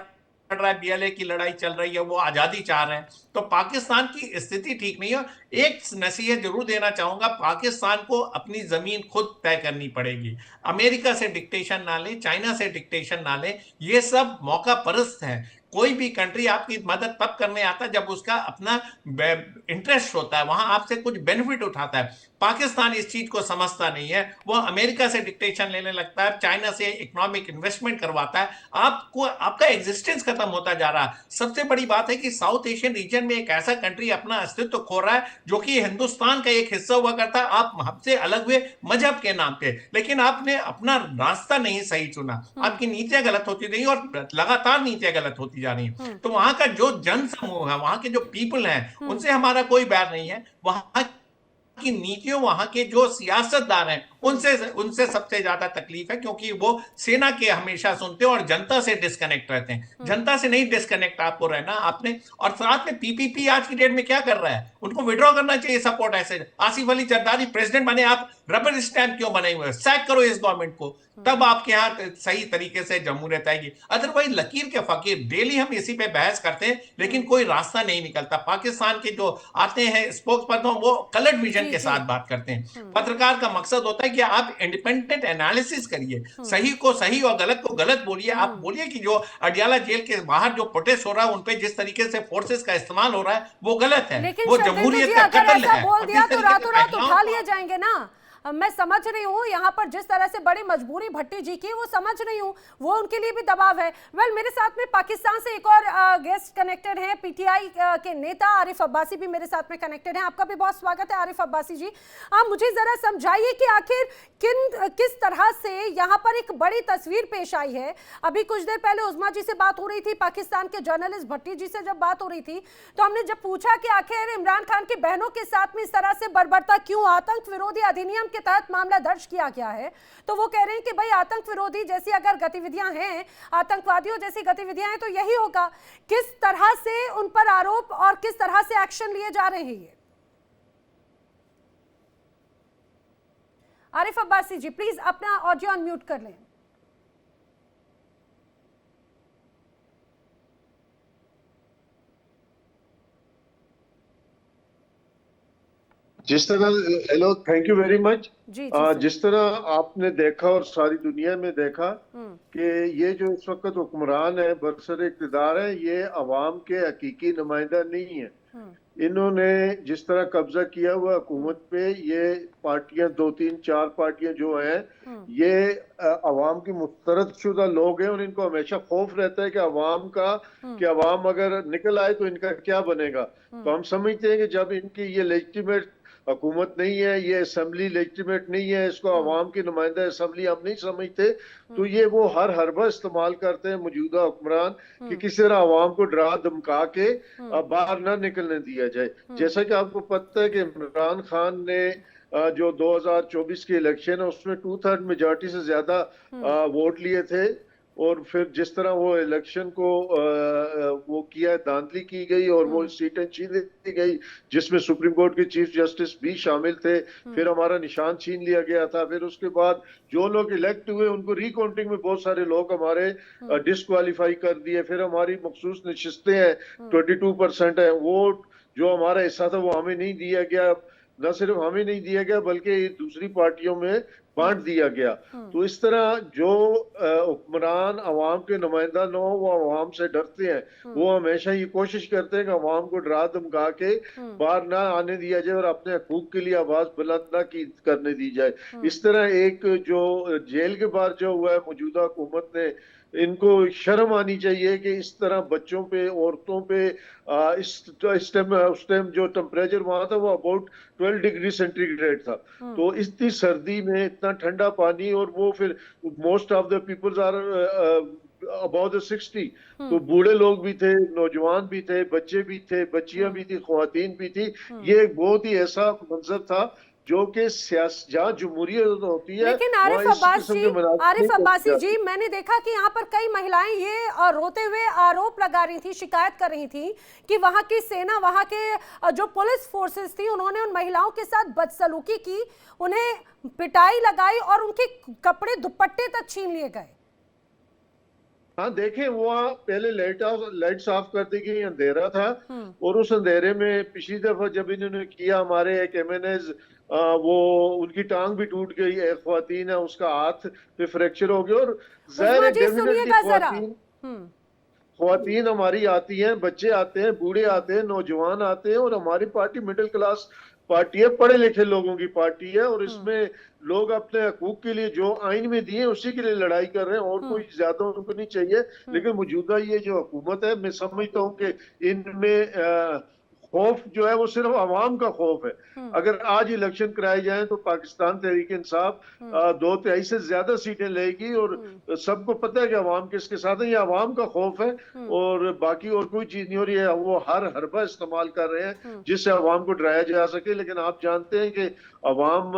रहा है, बीएलए की लड़ाई चल रही है, वो आजादी चाह रहे हैं। तो पाकिस्तान की स्थिति ठीक नहीं है। एक नसीहत जरूर देना चाहूंगा, पाकिस्तान को अपनी जमीन खुद तय करनी पड़ेगी। अमेरिका से डिक्टेशन ना ले, चाइना से डिक्टेशन ना ले, ये सब मौका परस्त हैं। कोई भी कंट्री आपकी मदद तब करने आता है जब उसका अपना इंटरेस्ट होता है, वहां आपसे कुछ बेनिफिट उठाता है। पाकिस्तान इस चीज को समझता नहीं है, वो अमेरिका से डिक्टेशन लेने लगता है, चाइना से इकोनॉमिक इन्वेस्टमेंट करवाता है, आपको आपका एग्जिस्टेंस खत्म होता जा रहा है। सबसे बड़ी बात है कि साउथ एशियन रीजन में एक ऐसा कंट्री अपना अस्तित्व खो रहा है जो कि हिंदुस्तान का एक हिस्सा हुआ करता है। आप हमसे अलग हुए मजहब के नाम पे, लेकिन आपने अपना रास्ता नहीं सही चुना, आपकी नीतियां गलत होती रही और लगातार नीतियां गलत होती जा रही हैं। तो वहां का जो जन समूह है, वहां के जो पीपल हैं, उनसे हमारा कोई बैर नहीं है। वहां की नीतियों, वहां के जो सियासतदान हैं, उनसे उनसे सबसे ज्यादा तकलीफ है, क्योंकि वो सेना के हमेशा सुनते हैं और जनता से डिस्कनेक्ट रहते हैं। जनता से नहीं डिस्कनेक्ट आपको रहना आपने। और साथ में पीपीपी आज की डेट में क्या कर रहा है, उनको विड्रॉ करना चाहिए सपोर्ट। ऐसे आसिफ अली जरदारी प्रेसिडेंट बने, आप रबर स्टैंप क्यों बने हुए? सैक करो इस गवर्नमेंट को, तब आपके यहाँ सही तरीके से जमहूरियत आएगी। अदरवाइज लकीर के फकीर, डेली हम इसी पे बहस करते हैं, लेकिन कोई रास्ता नहीं निकलता। पाकिस्तान के जो आते हैं स्पोक्स पर्सन, वो कलर्ड विजन के साथ बात करते हैं। पत्रकार का मकसद होता है कि आप इंडिपेंडेंट एनालिसिस करिए, सही को सही और गलत को गलत बोलिए। आप बोलिए कि जो अडियाला जेल के बाहर जो प्रोटेस्ट हो रहा है, उनपे जिस तरीके से फोर्सेस का इस्तेमाल हो रहा है, वो गलत है, वो जमहूरियत का कत्ल है। बोल दिया तो रातों रात उठा लिए जाएंगे ना। मैं समझ रही हूँ यहाँ पर जिस तरह से बड़ी मजबूरी भट्टी जी की, वो समझ रही हूँ, वो उनके लिए भी दबाव है। वेल, मेरे साथ में पाकिस्तान से एक और गेस्ट कनेक्टेड हैं, पीटीआई के नेता आरिफ अब्बासी भी मेरे साथ में कनेक्टेड हैं। आपका भी बहुत स्वागत है आरिफ अब्बासी जी। आप मुझे जरा समझाइए कि आखिर किस तरह से यहाँ पर एक बड़ी तस्वीर पेश आई है। अभी कुछ देर पहले उस्मा जी से बात हो रही थी, पाकिस्तान के जर्नलिस्ट भट्टी जी से जब बात हो रही थी, तो हमने जब पूछा कि आखिर इमरान खान की बहनों के साथ में इस तरह से बर्बरता क्यों, आतंक विरोधी अधिनियम के तहत मामला दर्ज किया गया है, तो वो कह रहे हैं कि भाई आतंक विरोधी जैसी अगर गतिविधियां हैं, आतंकवादियों जैसी गतिविधियां हैं, तो यही होगा। किस तरह से उन पर आरोप और किस तरह से एक्शन लिए जा रहे हैं ये? आरिफ अब्बासी जी प्लीज अपना ऑडियो अनम्यूट कर लें। जिस तरह, hello, thank you very much. जी, जिस तरह आपने देखा और सारी दुनिया में देखा कि ये जो इस वक्त हुक्मरान है, बरसर इक़्तिदार है, ये अवाम के हकीकी नुमाइंदा नहीं है। इन्होंने जिस तरह कब्जा किया हुआ हुकूमत पे, ये पार्टियां 2, 3, 4 पार्टियां जो हैं, ये अवाम की मुस्तरद शुदा लोग हैं और इनको हमेशा खौफ रहता है कि अवाम का, कि अवाम अगर निकल आए तो इनका क्या बनेगा। तो हम समझते हैं कि जब इनकी ये लेजिटिमेट हुकूमत नहीं है, ये असेंबली लेजिटिमेट नहीं है, इसको अवाम की नुमाइंदा असेंबली हम नहीं समझते, तो ये वो हर हरबा इस्तेमाल करते हैं मौजूदा हुक्मरान कि किसी तरह अवाम को डरा धमका के बाहर ना निकलने दिया जाए। जैसा कि आपको पता है कि इमरान खान ने जो 2024 के इलेक्शन है उसमें 2/3 मेजॉरिटी से ज्यादा वोट लिए थे, और फिर जिस तरह वो इलेक्शन को वो किया, धांधली की गई और वो सीटें छीन ली गई, जिसमें सुप्रीम कोर्ट के चीफ जस्टिस भी शामिल थे। फिर हमारा निशान छीन लिया गया था। फिर उसके बाद जो लोग इलेक्ट हुए उनको रिकाउंटिंग में बहुत सारे लोग हमारे डिस्क्वालीफाई कर दिए। फिर हमारी मखसूस नशिस्तें हैं, 22% है वोट जो हमारा हिस्सा था वो हमें नहीं दिया गया। न सिर्फ हमें नहीं दिया गया बल्कि दूसरी पार्टियों में बांट दिया गया। तो इस तरह जो हुक्मरान अवाम के नुमाइंदा न हो, वो अवाम से डरते हैं। वो हमेशा ये कोशिश करते हैं कि अवाम को डरा धमका के बाहर ना आने दिया जाए और अपने हकूक के लिए आवाज बुलंद ना करने दी जाए। इस तरह एक जो जेल के बाहर जो हुआ है, मौजूदा हुकूमत ने, इनको शर्म आनी चाहिए कि इस तरह बच्चों पे, औरतों पे उस टाइम जो टेम्परेचर वहां था वो अबाउट 12 डिग्री सेंटीग्रेड था। तो इतनी सर्दी में इतना ठंडा पानी, और वो फिर most of the peoples are about 60, तो बूढ़े लोग भी थे, नौजवान भी थे, बच्चे भी थे, बच्चियां भी थी, ख्वातीन भी थी। ये एक बहुत ही ऐसा मंजर था जो कि जहाँ जमहूरियत होती है। लेकिन आरिफ अब्बासी जी, मैंने देखा कि यहाँ पर कई महिलाएं ये रोते हुए आरोप लगा रही थी, शिकायत कर रही थी कि वहाँ की सेना, वहाँ के जो पुलिस फोर्सेस थी, उन्होंने उन महिलाओं के साथ बदसलूकी की, उन्हें पिटाई लगाई और उनके कपड़े दुपट्टे तक छीन लिए गए। हाँ, देखें, वहाँ पहले लाइट्स ऑफ कर दी गई, अंधेरा था, और उस अंधेरे में पिछली दफा जब इन्होंने किया, हमारे एक एमएनएस वो उनकी टांग भी टूट गई, एक ख्वातीन है उसका हाथ पे फ्रैक्चर हो गया। और ख्वातीन हमारी आती हैं, बच्चे आते हैं, बूढ़े आते हैं, नौजवान आते हैं, और हमारी पार्टी मिडिल क्लास पार्टी है, पढ़े लिखे लोगों की पार्टी है, और इसमें लोग अपने हकूक के लिए जो आइन में दिए उसी के लिए लड़ाई कर रहे हैं, और कोई ज्यादा उनको नहीं चाहिए। लेकिन मौजूदा ये जो हुकूमत है, मैं समझता हूँ कि इनमें खौफ जो है वो सिर्फ अवाम का खौफ है। अगर आज इलेक्शन कराए जाएं तो पाकिस्तान तहरीक इंसाफ 2/3 से ज्यादा सीटें लेगी, और सबको पता है कि अवाम किसके साथ है। ये अवाम का खौफ है, और बाकी और कोई चीज नहीं हो रही है। वो हर हरबा इस्तेमाल कर रहे हैं जिससे अवाम को डराया जा सके। लेकिन आप जानते हैं कि अवाम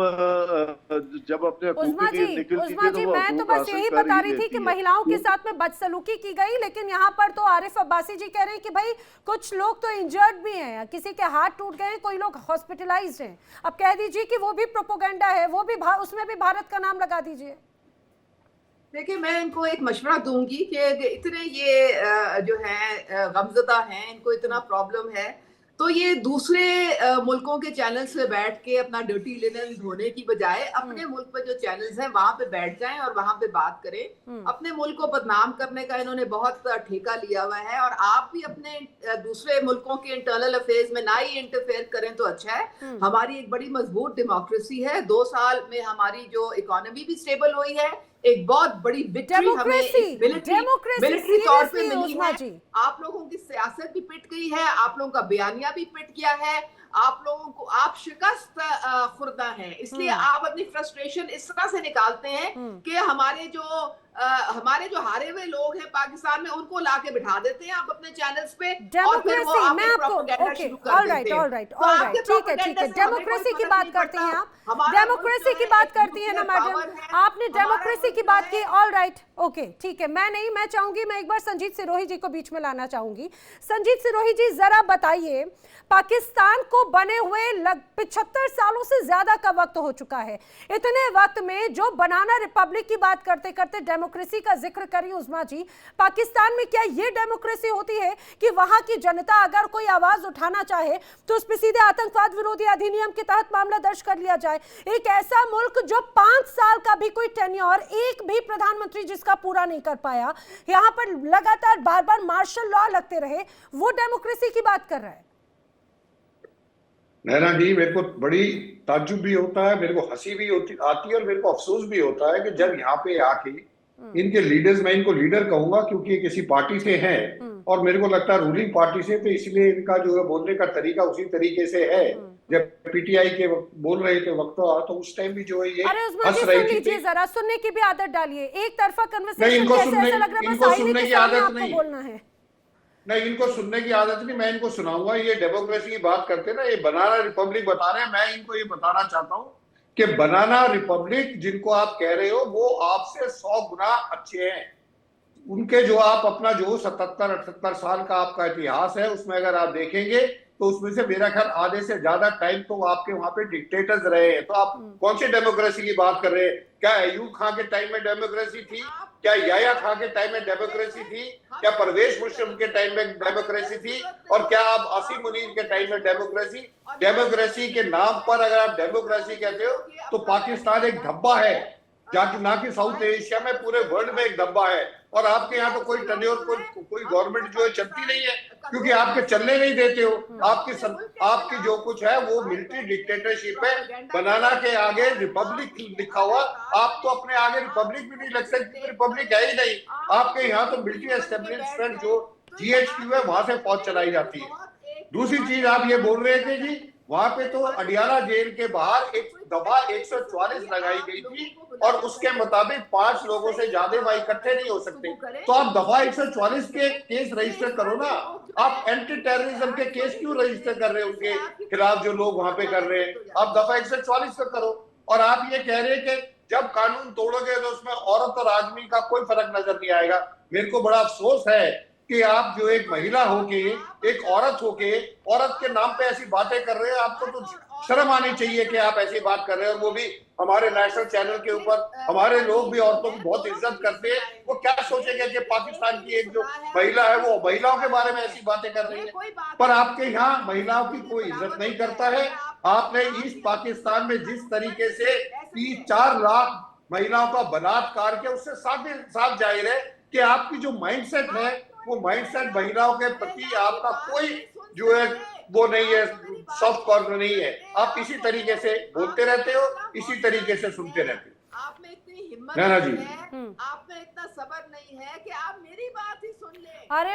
जब अपने उस्मा जी, मैं तो बस यही बता रही थी कि महिलाओं के साथ में बदसलूकी की गई, लेकिन यहाँ पर तो आरिफ अब्बासी जी कह रहे हैं कि भाई कुछ लोग तो इंजर्ड भी हैं, किसी के हाथ टूट गए, कोई लोग हॉस्पिटलाइज्ड हैं। अब कह दीजिए कि वो भी प्रोपोगेंडा है, वो भी उसमें भी भारत का नाम लगा दीजिए। देखिए, मैं इनको एक मशवरा दूंगी कि इतने ये जो है गमज़दा हैं, इनको इतना प्रॉब्लम है, तो ये दूसरे मुल्कों के चैनल्स पे बैठ के अपना डर्टी लिनन धोने की बजाय अपने मुल्क पे जो चैनल्स हैं वहां पे बैठ जाएं और वहां पे बात करें। अपने मुल्क को बदनाम करने का इन्होंने बहुत ठेका लिया हुआ है, और आप भी अपने दूसरे मुल्कों के इंटरनल अफेयर्स में ना ही इंटरफेयर करें तो अच्छा है। हमारी एक बड़ी मजबूत डेमोक्रेसी है, 2 साल में हमारी जो इकोनॉमी भी स्टेबल हुई है, एक बहुत बड़ी विक्ट्री हमें मिलिट्री तौर पे मिली है। आप लोगों की सियासत भी पिट गई है, आप लोगों का बयानिया भी पिट गया है, आप लोगों को आप शिकस्त खुर्दा हैं, इसलिए आप अपनी फ्रस्ट्रेशन इस तरह से निकालते हैं कि हमारे जो हारे हुए लोग हैं पाकिस्तान में उनको लाके बिठा देते हैं आप अपने चैनल्स पे, और फिर वो आपको प्रोपेगेंडा शुरू कर देते हैं। ऑलराइट, ठीक है। डेमोक्रेसी की बात करती हैं आप, डेमोक्रेसी की बात करती हैं ना मैडम, आपने डेमोक्रेसी की बात की। ऑलराइट, ओके, ठीक है। मैं चाहूंगी, मैं एक बार संजीत सिरोही जी को बीच में लाना चाहूंगी। संजीत सिरोही जी, जरा बताइए, पाकिस्तान को बने हुए 75 सालों से ज्यादा का वक्त हो चुका है। इतने वक्त में जो बनाना रिपब्लिक की बात करते करते डेमोक्रेसी का जिक्र करी उस्मा जी, पाकिस्तान में क्या ये डेमोक्रेसी होती है कि वहां की जनता अगर कोई आवाज उठाना चाहे तो उस पर सीधे आतंकवाद विरोधी अधिनियम के तहत मामला दर्ज कर लिया जाए? एक ऐसा मुल्क जो 5 साल का भी कोई टेन्योर, एक भी प्रधानमंत्री जिसका पूरा नहीं कर पाया, यहाँ पर लगातार बार बार मार्शल लॉ लगते रहे, वो डेमोक्रेसी की बात कर रहा है। नैना जी, मेरे को बड़ी ताज्जुब भी होता है, मेरे को हंसी भी आती है, और मेरे को अफसोस भी होता है कि जब यहाँ पे आके इनके लीडर्स, मैं इनको लीडर कहूंगा क्योंकि ये किसी पार्टी से हैं, और मेरे को लगता है रूलिंग पार्टी से, तो इसलिए इनका जो है बोलने का तरीका उसी तरीके से है। जब पीटीआई के बोल रहे थे वक्त, तो उस टाइम भी जो है ये हंस रही थी। जरा सुनने की भी आदत डालिए, एक तरफा कन्वर्सेशन नहीं, इनको सुनने की आदत नहीं, बोलना है नहीं, इनको सुनने की आदत नहीं, मैं इनको सुनाऊंगा। ये डेमोक्रेसी की बात करते हैं ना, ये बनाना रिपब्लिक बता रहे हैं, मैं इनको ये बताना चाहता हूँ कि बनाना रिपब्लिक जिनको आप कह रहे हो वो आपसे 100 गुना अच्छे हैं। उनके जो आप अपना जो 77-78 साल का आपका इतिहास है उसमें अगर आप देखेंगे तो उसमें से मेरा ख्याल आधे से ज्यादा टाइम तो आपके वहां पे डिक्टेटर्स रहे हैं। तो आप कौन सी डेमोक्रेसी की बात कर रहे हैं? क्या अयूब खान के टाइम में डेमोक्रेसी थी? क्या याया खान के टाइम में डेमोक्रेसी थी? क्या परवेज मुशर्रफ के टाइम में डेमोक्रेसी थी? और क्या आप आसिम मुनीर के टाइम में डेमोक्रेसी के नाम पर अगर आप डेमोक्रेसी कहते हो तो पाकिस्तान एक धब्बा है, जाकि ना कि साउथ एशिया में, पूरे वर्ल्ड में एक धब्बा है। और आपके यहाँ तो कोई टेन्योर, कोई गवर्नमेंट जो है चलती नहीं है, क्योंकि आपके चलने नहीं देते हो। आपकी जो कुछ है वो मिलिट्री डिक्टेटरशिप है। बनाना के आगे रिपब्लिक लिखा हुआ, आप तो अपने आगे रिपब्लिक भी नहीं लग सकती, रिपब्लिक है ही नहीं। आपके यहाँ तो मिलिट्री एस्टेब्लिशमेंट जो GHQ है वहां से फौज चलाई जाती है। दूसरी चीज आप ये बोल रहे थे जी, वहां पे तो अडियाला जेल के बाहर एक दफा 144 लगाई गई थी, और उसके मुताबिक 5 लोगों से ज्यादा वहां इकट्ठे नहीं हो सकते। तो आप दफा 144 के केस रजिस्टर करो ना। आप एंटी टेररिज्म के केस क्यों रजिस्टर कर रहे हैं उनके खिलाफ जो लोग वहां पे कर रहे हैं? आप दफा 144 का करो। और आप ये कह रहे हैं कि जब कानून तोड़ोगे तो उसमें औरत और आदमी का कोई फर्क नजर नहीं आएगा। मेरे को बड़ा अफसोस है कि आप जो एक महिला होके, एक औरत होके, औरत के नाम पे ऐसी बातें कर रहे हैं। आपको तो शर्म आनी चाहिए कि आप ऐसी बात कर रहे हैं, और वो भी हमारे नेशनल चैनल के ऊपर। हमारे लोग भी औरतों की बहुत इज्जत करते हैं, वो क्या सोचेंगे कि पाकिस्तान की एक जो महिला है वो महिलाओं के बारे में ऐसी बातें कर रही है। पर आपके यहाँ महिलाओं की कोई इज्जत नहीं करता है। आपने ईस्ट पाकिस्तान में जिस तरीके से 4 लाख महिलाओं का बलात्कार किया, उससे साफ जाहिर है कि आपकी जो माइंडसेट है वो माइंडसेट महिलाओं के प्रति आपका कोई जो है वो नहीं है, सॉफ्ट कॉर्नर नहीं है। आप इसी तरीके से बोलते रहते हो, इसी तरीके से सुनते रहते हो। आप में इतनी हिम्मत नैना नहीं जी। है, आप में इतना सब्र नहीं है कि आप मेरी बात ही सुन ले। अरे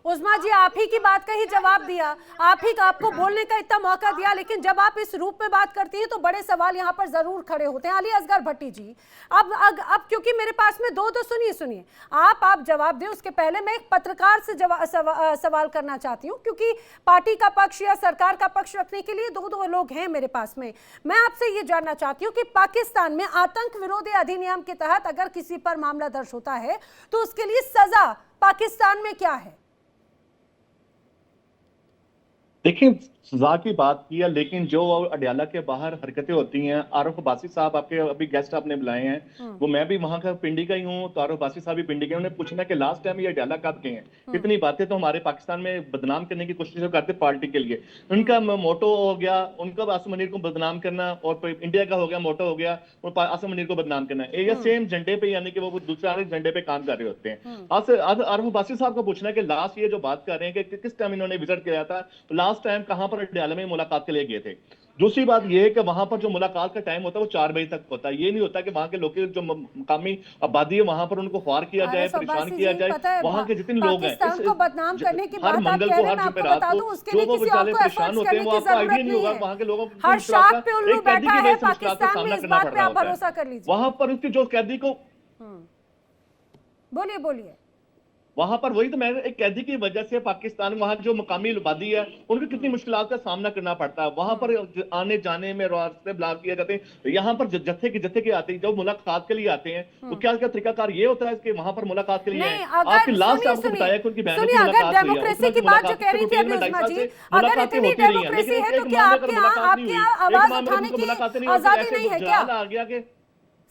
उस्मा जी आप ही की बात का ही जवाब दिया, आपको बोलने का इतना मौका दिया, लेकिन जब आप इस रूप में बात करती हैं तो बड़े सवाल यहाँ पर जरूर खड़े होते हैं। अली असगर भट्टी जी, अब क्योंकि मेरे पास में दो सुनिए आप जवाब दें, उसके पहले मैं एक पत्रकार से सवाल करना चाहती हूँ, क्योंकि पार्टी का पक्ष या सरकार का पक्ष रखने के लिए दो लोग हैं मेरे पास में। मैं आपसे ये जानना चाहती हूँ कि पाकिस्तान में आतंक विरोधी अधिनियम के तहत अगर किसी पर मामला दर्ज होता है तो उसके लिए सजा पाकिस्तान में क्या है? देखिए, सजा की बात की है, लेकिन जो अडयाला के बाहर हरकतें होती हैं, आरिफ अब्बासी साहब आपके अभी गेस्ट आपने बुलाए हैं, वो मैं भी वहां का पिंडी का ही हूँ, तो आरिफ अब्बासी साहब भी पिंडी के। उन्होंने पूछना कि लास्ट टाइम ये अडयाला कब गए हैं, कितनी बातें तो हमारे पाकिस्तान में बदनाम करने की कोशिश करते पार्टी के लिए। उनका मोटो हो गया, उनका आसिम मुनीर को बदनाम करना, और इंडिया का हो गया मोटो हो गया, और आसिम मुनीर को बदनाम करना, ये सेम झंडे पे, यानी कि वो दूसरे झंडे पे काम कर रहे होते हैं। आरिफ अब्बासी साहब को पूछना कि लास्ट ये जो बात कर रहे हैं कि किस टाइम इन्होंने विजिट किया था, लास्ट टाइम कहां पर अडयाला में मुलाकात के लिए गए थे। दूसरी बात यह है कि वहां पर जो मुलाकात का टाइम होता है वो 4 बजे तक होता है। ये नहीं होता कि वहां के लोग जो मकामी आबादी है वहां पर उनको फार किया जाए, परेशान किया जाए। वहां के जितने लोग हैं को बदनाम करने की हर मंगल को, हर जुमेरात को जो वो बेचारे परेशान होते हैं, वो आपको आइडिया नहीं होगा वहां के लोगों को हर शाख पे उल्लू एक कैदी बैठा की है वजह से मुश्किलात का पाकिस्तान सामना में, इस करना बात पड़ पे रहा आप होता भरोसा है। कर लीजिए। वहां पर उसके जो कैदी को, बोलिए वहां पर वही तो मैं, एक कैदी की वजह से पाकिस्तान वहां जो मकामी आबादी है उनको कितनी मुश्किलात का सामना करना पड़ता है। वहां पर आने जाने में रास्ते ब्लॉक किए जाते हैं। यहाँ पर जत्थे के आते हैं, जब मुलाकात के लिए आते हैं तो क्या तरीकाकार ये होता है कि वहां पर मुलाकात के लिए आपकी लास्ट आपको बताया कि उनकी बहनों की मुलाकात हुई है। डेमोक्रेसी की बात जो कह रही थी अभी उस्मा जी, अगर इतनी डेमोक्रेसी है तो क्या आपके आवाज उठाने की आजादी नहीं है क्या? आ गया कि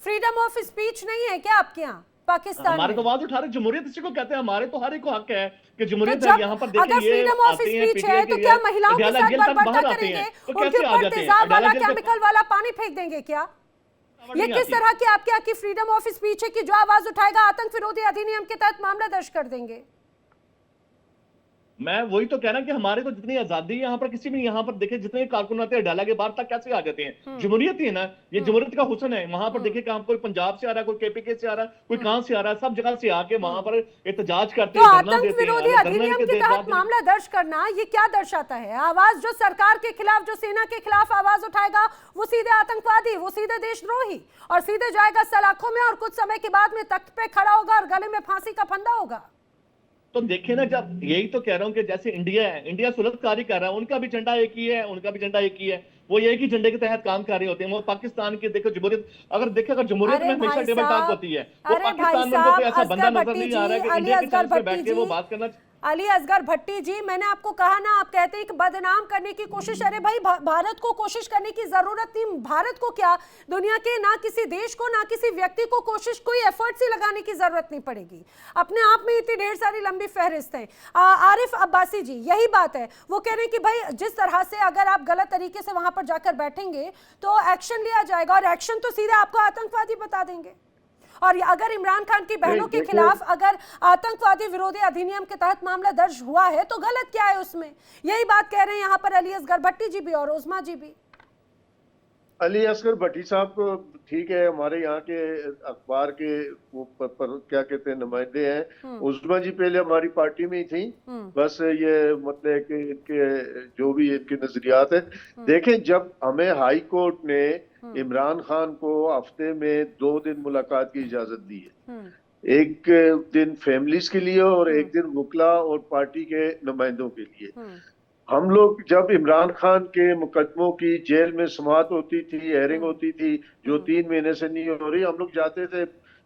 फ्रीडम ऑफ स्पीच नहीं है क्या आपके यहाँ पाकिस्तान? हमारे तो आवाज उठा रहे, जमहूरियत इसी को कहते हैं। हमारे तो हर एक को हक है कि जमहूरियत तो है। यहाँ पर देखिए, अगर फ्रीडम ऑफ स्पीच है तो क्या महिलाओं के साथ बर्बरता करेंगे? उनके ऊपर तेजाब वाला, केमिकल वाला पानी फेंक देंगे क्या? ये किस तरह की आपके यहाँ की फ्रीडम ऑफ स्पीच है कि जो आवाज उठाएगा आतंक विरोधी अधिनियम के तहत मामला दर्ज कर देंगे? मैं वही तो कह रहा कि हमारे को जितनी आजादी है यहाँ पर, किसी भी यहाँ पर देखे जितने कारकुन आते हैं अडयाला के बाहर तक कैसे आ जाते हैं। जमहूरियत ही है ना, ये जमहूरियत का हुस्न है। वहां पर देखिए कि कोई पंजाब से आ रहा है, कोई केपीके से आ रहा है, कोई कहां से आ रहा है, सब जगह से आके वहां पर एहतजाज करते हैं, धरना देते हैं। आतंक विरोधी अधिनियम के तहत मामला दर्ज करना ये क्या दर्शाता है? आवाज जो सरकार के खिलाफ, जो सेना के खिलाफ आवाज उठाएगा वो सीधे आतंकवादी, वो सीधे देशद्रोही, और सीधे जाएगा सलाखों में, और कुछ समय के बाद में तख्त पे खड़ा होगा और गले में फांसी का फंदा होगा। तो देखिए ना, जब यही तो कह रहा हूं कि जैसे इंडिया है, इंडिया सुलहकारी कर रहा है, उनका भी झंडा एक ही है, उनका भी झंडा एक ही है, वो एक ही झंडे के तहत काम कर रहे होते हैं। वो पाकिस्तान की देखो जमहूरियत, अगर जमहूरियत में हमेशा टेबल टॉक होती है, वो पाकिस्तान में उनको ऐसा बंदा नजर नहीं आ रहा है कि इंडिया के साथ बैठ के वो बात करना। अली असगर भट्टी जी, मैंने आपको कहा ना, आप कहते हैं कि बदनाम करने की कोशिश, अरे भाई भारत को कोशिश करने की जरूरत नहीं। भारत को क्या, दुनिया के ना किसी देश को, ना किसी व्यक्ति को कोशिश, कोई एफर्ट्स ही लगाने की जरूरत नहीं पड़ेगी। अपने आप में इतनी ढेर सारी लंबी फहरिस्त है। आरिफ अब्बासी जी, यही बात है, वो कह रहे हैं कि भाई जिस तरह से अगर आप गलत तरीके से वहां पर जाकर बैठेंगे तो एक्शन लिया जाएगा, और एक्शन तो सीधे आपको आतंकवादी बता देंगे। और अगर इमरान खान की बहनों के खिलाफ अगर आतंकवादी विरोधी अधिनियम के तहत मामला दर्ज हुआ है तो गलत क्या है उसमें? यही बात कह रहे हैं यहाँ पर अली असगर भट्टी जी भी और उस्मा जी भी। अली असगर भट्टी साहब को ठीक है, हमारे यहाँ के अखबार के वो क्या कहते हैं नुमाइंदे हैं। उस्मा जी पहले हमारी पार्टी में ही थी, बस ये मतलब कि इनके जो भी इनके नजरियात है। देखें, जब हमें हाई कोर्ट ने इमरान खान को हफ्ते में 2 दिन मुलाकात की इजाजत दी है, एक दिन फैमिलीज के लिए और एक दिन वकला और पार्टी के नुमाइंदों के लिए। हम लोग जब इमरान खान के मुकदमों की जेल में समाअत होती थी, हेयरिंग होती थी, जो 3 महीने से नहीं हो रही, हम लोग जाते थे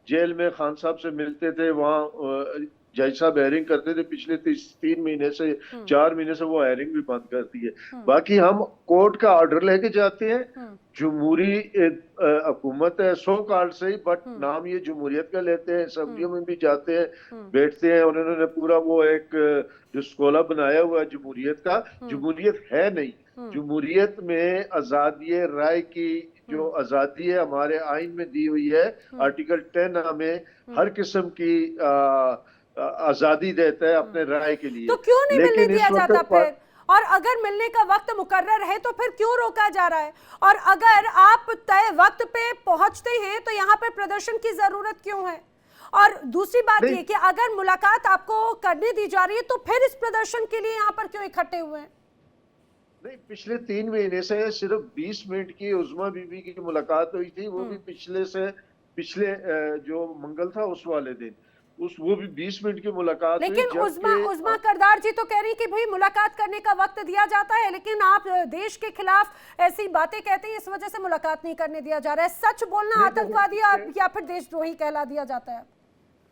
जेल में, खान साहब से मिलते थे, वहाँ जज साहब हेयरिंग करते थे। पिछले 3 महीने से 4 महीने से वो हेयरिंग भी बंद करती है। बाकी हम कोर्ट का ऑर्डर लेके जाते हैं, जमहूरी हुकूमत है सो कार्ड से ही, बट नाम ये जमहूरियत का लेते हैं। असेंबलियों में भी जाते हैं, बैठते हैं, और उन्होंने पूरा वो एक जो स्कूला बनाया हुआ है जमहूरियत का, जमहूरियत है नहीं। जमहूरियत में आजादी राय की जो आजादी है हमारे आइन में दी हुई है, आर्टिकल 10 हमें हर किस्म की आजादी देता है अपने राय के लिए। तो क्यों नहीं मिलने लेकिन दिया इस जाता वक्त फिर? और अगर मिलने का वक्त मुकर्रर है तो फिर क्यों रोका जा रहा है? और अगर आप तय वक्त पे पहुंचते हैं तो यहाँ पे प्रदर्शन की जरूरत क्यों है? और दूसरी बात ये कि अगर मुलाकात आपको करने दी जा रही है तो फिर इस प्रदर्शन के लिए यहाँ पर क्यों इकट्ठे हुए हैं? नहीं, पिछले 3 महीने से सिर्फ 20 मिनट की उज़्मा बीबी की मुलाकात हुई थी, वो भी पिछले जो मंगल था उस वाले दिन, वो भी 20 मिनट की मुलाकात हुई। लेकिन उज़्मा करदार जी तो कह रही कि भाई मुलाकात करने का वक्त दिया जाता है, लेकिन आप देश के खिलाफ ऐसी बातें कहते हैं, इस वजह से मुलाकात नहीं करने दिया जा रहा है। सच बोलना आतंकवादी या फिर देशद्रोही कहला दिया जाता है?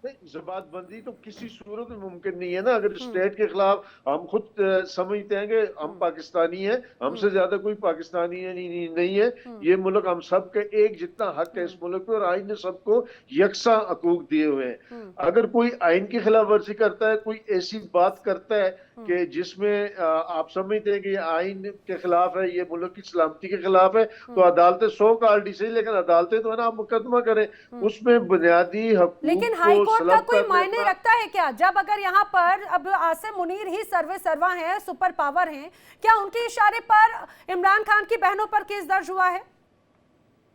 जमातबंदी तो किसी सूरत में मुमकिन नहीं है ना। अगर स्टेट के खिलाफ हम खुद समझते हैं कि हम पाकिस्तानी हैं, हमसे ज्यादा कोई पाकिस्तानी नहीं है, ये मुल्क हम सब के एक जितना हक है इस मुल्क पे, और आइन ने सबको यकसा हकूक दिए हुए हैं। अगर कोई आइन की खिलाफ वर्जी करता है, कोई ऐसी बात करता है कि जिसमें आप समझते हैं कि ये आइन के खिलाफ है, ये मुल्क की सलामती के खिलाफ है, तो अदालतें 100 काल्डी से, लेकिन अदालतें तो है ना, आप मुकदमा करें, उसमें बुनियादी हकूक। लेकिन हाई कोर्ट का कोई मायने रखता है क्या? जब अगर यहाँ पर अब आसिम मुनीर ही सर्वे सर्वा है, सुपर पावर हैं, क्या उनके इशारे पर इमरान खान की बहनों पर केस दर्ज हुआ है?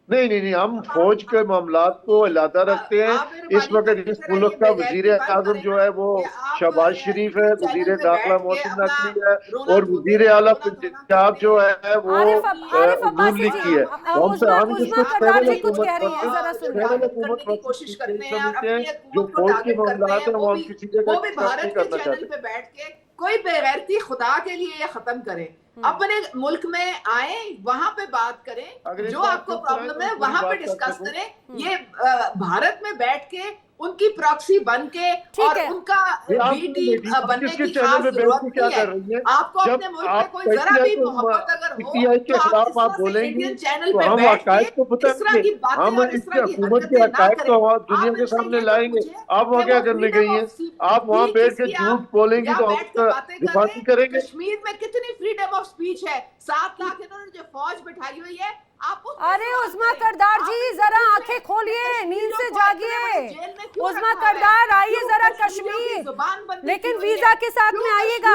नहीं, हम फौज के मामलात को अलहदा रखते हैं। इस वक्त इस मुल्क का वजीर आजम जो है वो शहबाज शरीफ है, वजीर दाखिला मोहसिन नकवी है, और वजीर आला पंजाब जो है वो नून लीग की है। कोशिश करते हैं जो फौज के मामलात है वो हम किसी जगह वो भी भारत के चैनल पे बैठ के कोई बेगैरती खुदा के लिए ये खत्म करें, अपने मुल्क में आए, वहां पे बात करें, जो आपको प्रॉब्लम है वहां पे डिस्कस करें। ये भारत में बैठ के उनकी प्रॉक्सी बन के और उनका बीटी बनने की खास जरूरत नहीं है। आपको अपने मुल्क में कोई जरा भी मोहब्बत अगर हो के खिलाफ आप बोलेंगे चैनल तो पे हम बैठ हकायक के को बताएंगे, हम इसकी हुकूमत के हकायक को दुनिया के सामने लाएंगे। आप वहाँ क्या करने गई हैं? आप वहाँ बैठ के झूठ बोलेंगी तो हम दिफा करेंगे। कश्मीर में कितनी फ्रीडम ऑफ स्पीच है, 7 लाख इन्होंने जो फौज बिठाई हुई है। अरे उज़्मा करदार जी जरा आंखें खोलिए, नींद से जागिए। उज़्मा करदार आइए जरा कश्मीर, लेकिन वीजा के साथ में आइएगा।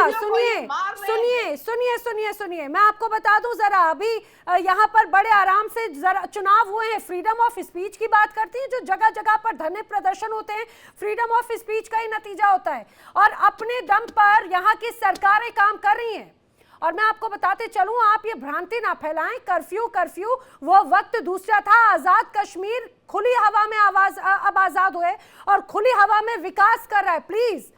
सुनिए, मैं आपको बता दूं जरा, अभी यहाँ पर बड़े आराम से जरा चुनाव हुए हैं, फ्रीडम ऑफ स्पीच की बात करती हैं, जो जगह जगह पर धरने प्रदर्शन होते हैं, फ्रीडम ऑफ स्पीच का ही नतीजा होता है। और अपने दम पर यहाँ की सरकारें काम कर रही हैं। और मैं आपको बताते चलूं, आप ये भ्रांति ना फैलाएं। कर्फ्यू वो वक्त दूसरा था। आजाद कश्मीर खुली हवा में अब आजाद हुए और खुली हवा में विकास कर रहा है। प्लीज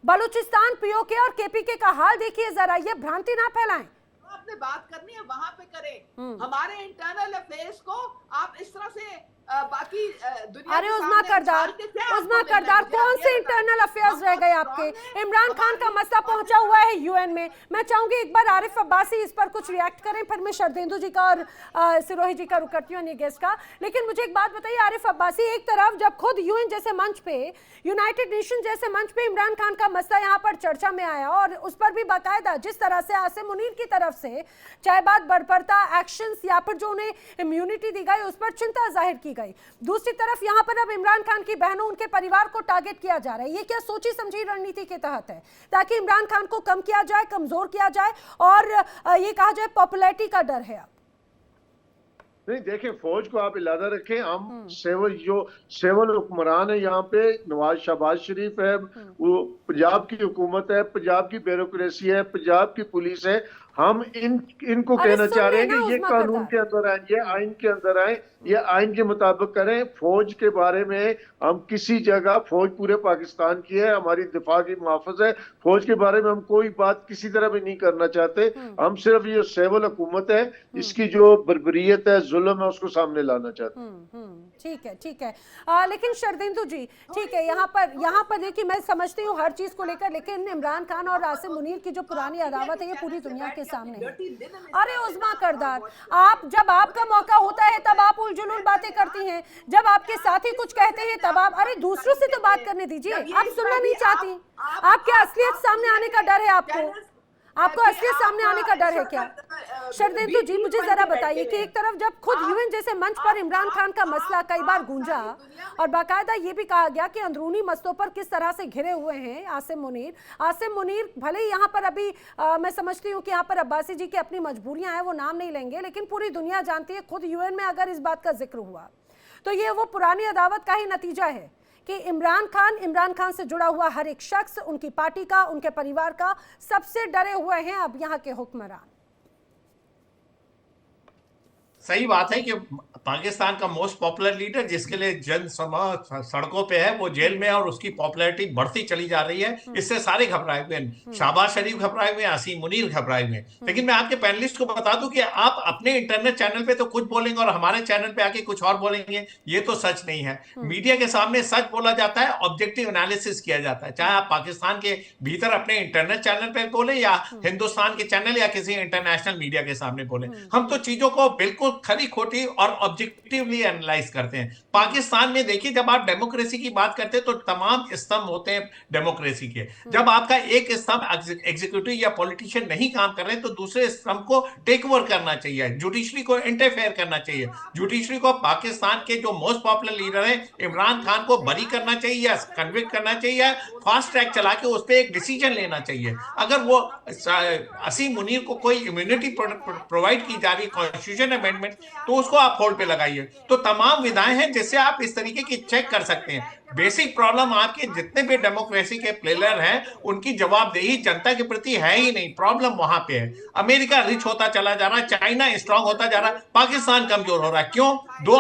बलूचिस्तान, पीओके और केपीके का हाल देखिए जरा, ये भ्रांति ना फैलाएं। आपने बात करनी है वहां पे करें, हमारे इंटरनल अफेयर्स को आप इस तरह से बाकी दुनिया। अरे उज़्मा करदार कौन से इंटरनल अफेयर्स रह गए आपके? इमरान खान का मसला पहुंचा हुआ है यूएन में। मैं चाहूंगी एक बार आरिफ अब्बासी इस पर कुछ रिएक्ट करें, फिर मैं शरदेंदु जी का और सिरोही जी का रुख करती हूँ गेस्ट का। लेकिन मुझे एक बात बताइए आरिफ अब्बासी, एक तरफ जब खुद यूएन जैसे मंच पे, यूनाइटेड नेशन जैसे मंच पे इमरान खान का मसला यहाँ पर चर्चा में आया और उस पर भी बाकायदा जिस तरह से आसिम मुनीर की तरफ से चाहे बात बर्बरता एक्शंस या फिर जो उन्हें इम्यूनिटी दी गई उस पर चिंता जाहिर की गई, दूसरी तरफ यहाँ पर अब इमरान खान की बहनों, उनके परिवार को टारगेट किया जा रहा है। ये क्या सोची समझी रणनीति के तहत है ताकि इमरान खान को कम किया जाए, कमजोर किया जाए और ये कहा जाए पॉपुलैरिटी का डर है? नहीं, देखें, फौज को आप इलादा रखें। हम सेवल हुक्मरान है यहाँ पे, नवाज शहबाज शरीफ है, वो पंजाब की हुकूमत है, पंजाब की ब्यूरोक्रेसी है, पंजाब की पुलिस है। हम इनको कहना चाह रहे हैं कि ये कानून के अंदर आए, ये आइन के अंदर आए, ये आइन के मुताबिक करें। फौज के बारे में हम किसी जगह, फौज पूरे पाकिस्तान की है, हमारी दिफा की मुहाफ़िज़ है, फौज के बारे में हम कोई बात किसी तरह भी नहीं करना चाहते। हम सिर्फ ये सेवल हुकूमत है, इसकी जो बर्बरियत है, जुल्म है, उसको सामने लाना चाहते हैं। ठीक है। लेकिन शरदेंदु जी, ठीक है, यहाँ पर देखिए, मैं समझती हूँ हर चीज को लेकर, लेकिन इमरान खान और आसिम मुनीर की जो पुरानी अदावत है ये पूरी दुनिया के सामने है। अरे उज़्मा करदार, जब आपका मौका होता है तब आप उलझुल बातें करती हैं, जब आपके साथी कुछ कहते हैं तब आप, अरे दूसरों से तो बात करने दीजिए। आप सुनना नहीं चाहती, आपके असलियत सामने आने का डर है आपको। आपको असलियत सामने आने का डर है क्या? शरदेंदु जी, मुझे जरा बताइए कि एक तरफ जब खुद यूएन जैसे मंच पर इमरान खान का मसला कई बार गूंजा और बाकायदा ये भी कहा गया कि अंदरूनी मसलों पर किस तरह से घिरे हुए हैं आसिम मुनीर भले ही यहाँ पर अभी मैं समझती हूँ कि यहाँ पर अब्बासी जी की अपनी मजबूरियां हैं, वो नाम नहीं लेंगे, लेकिन पूरी दुनिया जानती है, खुद यूएन में अगर इस बात का जिक्र हुआ तो ये वो पुरानी अदावत का ही नतीजा है कि इमरान खान से जुड़ा हुआ हर एक शख्स, उनकी पार्टी का, उनके परिवार का, सबसे डरे हुए हैं अब यहाँ के हुक्मरान। सही बात है कि पाकिस्तान का मोस्ट पॉपुलर लीडर जिसके लिए जन समूह सड़कों पे है वो जेल में है और उसकी पॉपुलैरिटी बढ़ती चली जा रही है। इससे सारे घबराए हुए हैं, शहबाज शरीफ घबराए हुए हैं, आसिम मुनीर घबराए हुए हैं। लेकिन मैं आपके पैनलिस्ट को बता दूं कि आप अपने इंटरनेट चैनल पे तो कुछ बोलेंगे और हमारे चैनल पे आके कुछ और बोलेंगे, ये तो सच नहीं है। मीडिया के सामने सच बोला जाता है, ऑब्जेक्टिव एनालिसिस किया जाता है, चाहे आप पाकिस्तान के भीतर अपने इंटरनेट चैनल पे बोले या हिंदुस्तान के चैनल या किसी इंटरनेशनल मीडिया के सामने बोले। हम तो चीजों को बिल्कुल खरी खोटी और ऑब्जेक्टिवली एनालाइज करते हैं। पाकिस्तान में देखिए, जब आप डेमोक्रेसी की बात करते हैं तो तमाम स्तंभ होते हैं डेमोक्रेसी के। जब आपका एक स्तंभ एग्जीक्यूटिव या पॉलिटिशियन नहीं काम कर रहे तो दूसरे स्तंभ को टेक ओवर करना चाहिए, जुडिशरी को इंटरफेयर करना चाहिए। जुडिशरी को पाकिस्तान के जो मोस्ट पॉपुलर लीडर है इमरान खान को बरी करना चाहिए या कन्विक्ट करना चाहिए, फास्ट ट्रैक चला के उस पर एक डिसीजन लेना चाहिए। अगर वो असीम मुनीर को कोई इम्यूनिटी प्रोवाइड की जा रही है कॉन्स्टिट्यूशन अमेंडमेंट, तो उसको आप होल्ड पे लगाइए। तो तमाम विधाएं हैं जिससे आप इस तरीके की चेक कर सकते हैं। बेसिक प्रॉब्लम आपके जितने भी डेमोक्रेसी के प्लेयर हैं उनकी जवाबदेही जनता के प्रति है ही नहीं, प्रॉब्लम वहां पे है। अमेरिका रिच होता चला जा रहा है, चाइना स्ट्रांग होता जा रहा है, पाकिस्तान कमजोर हो रहा है। क्यों? दो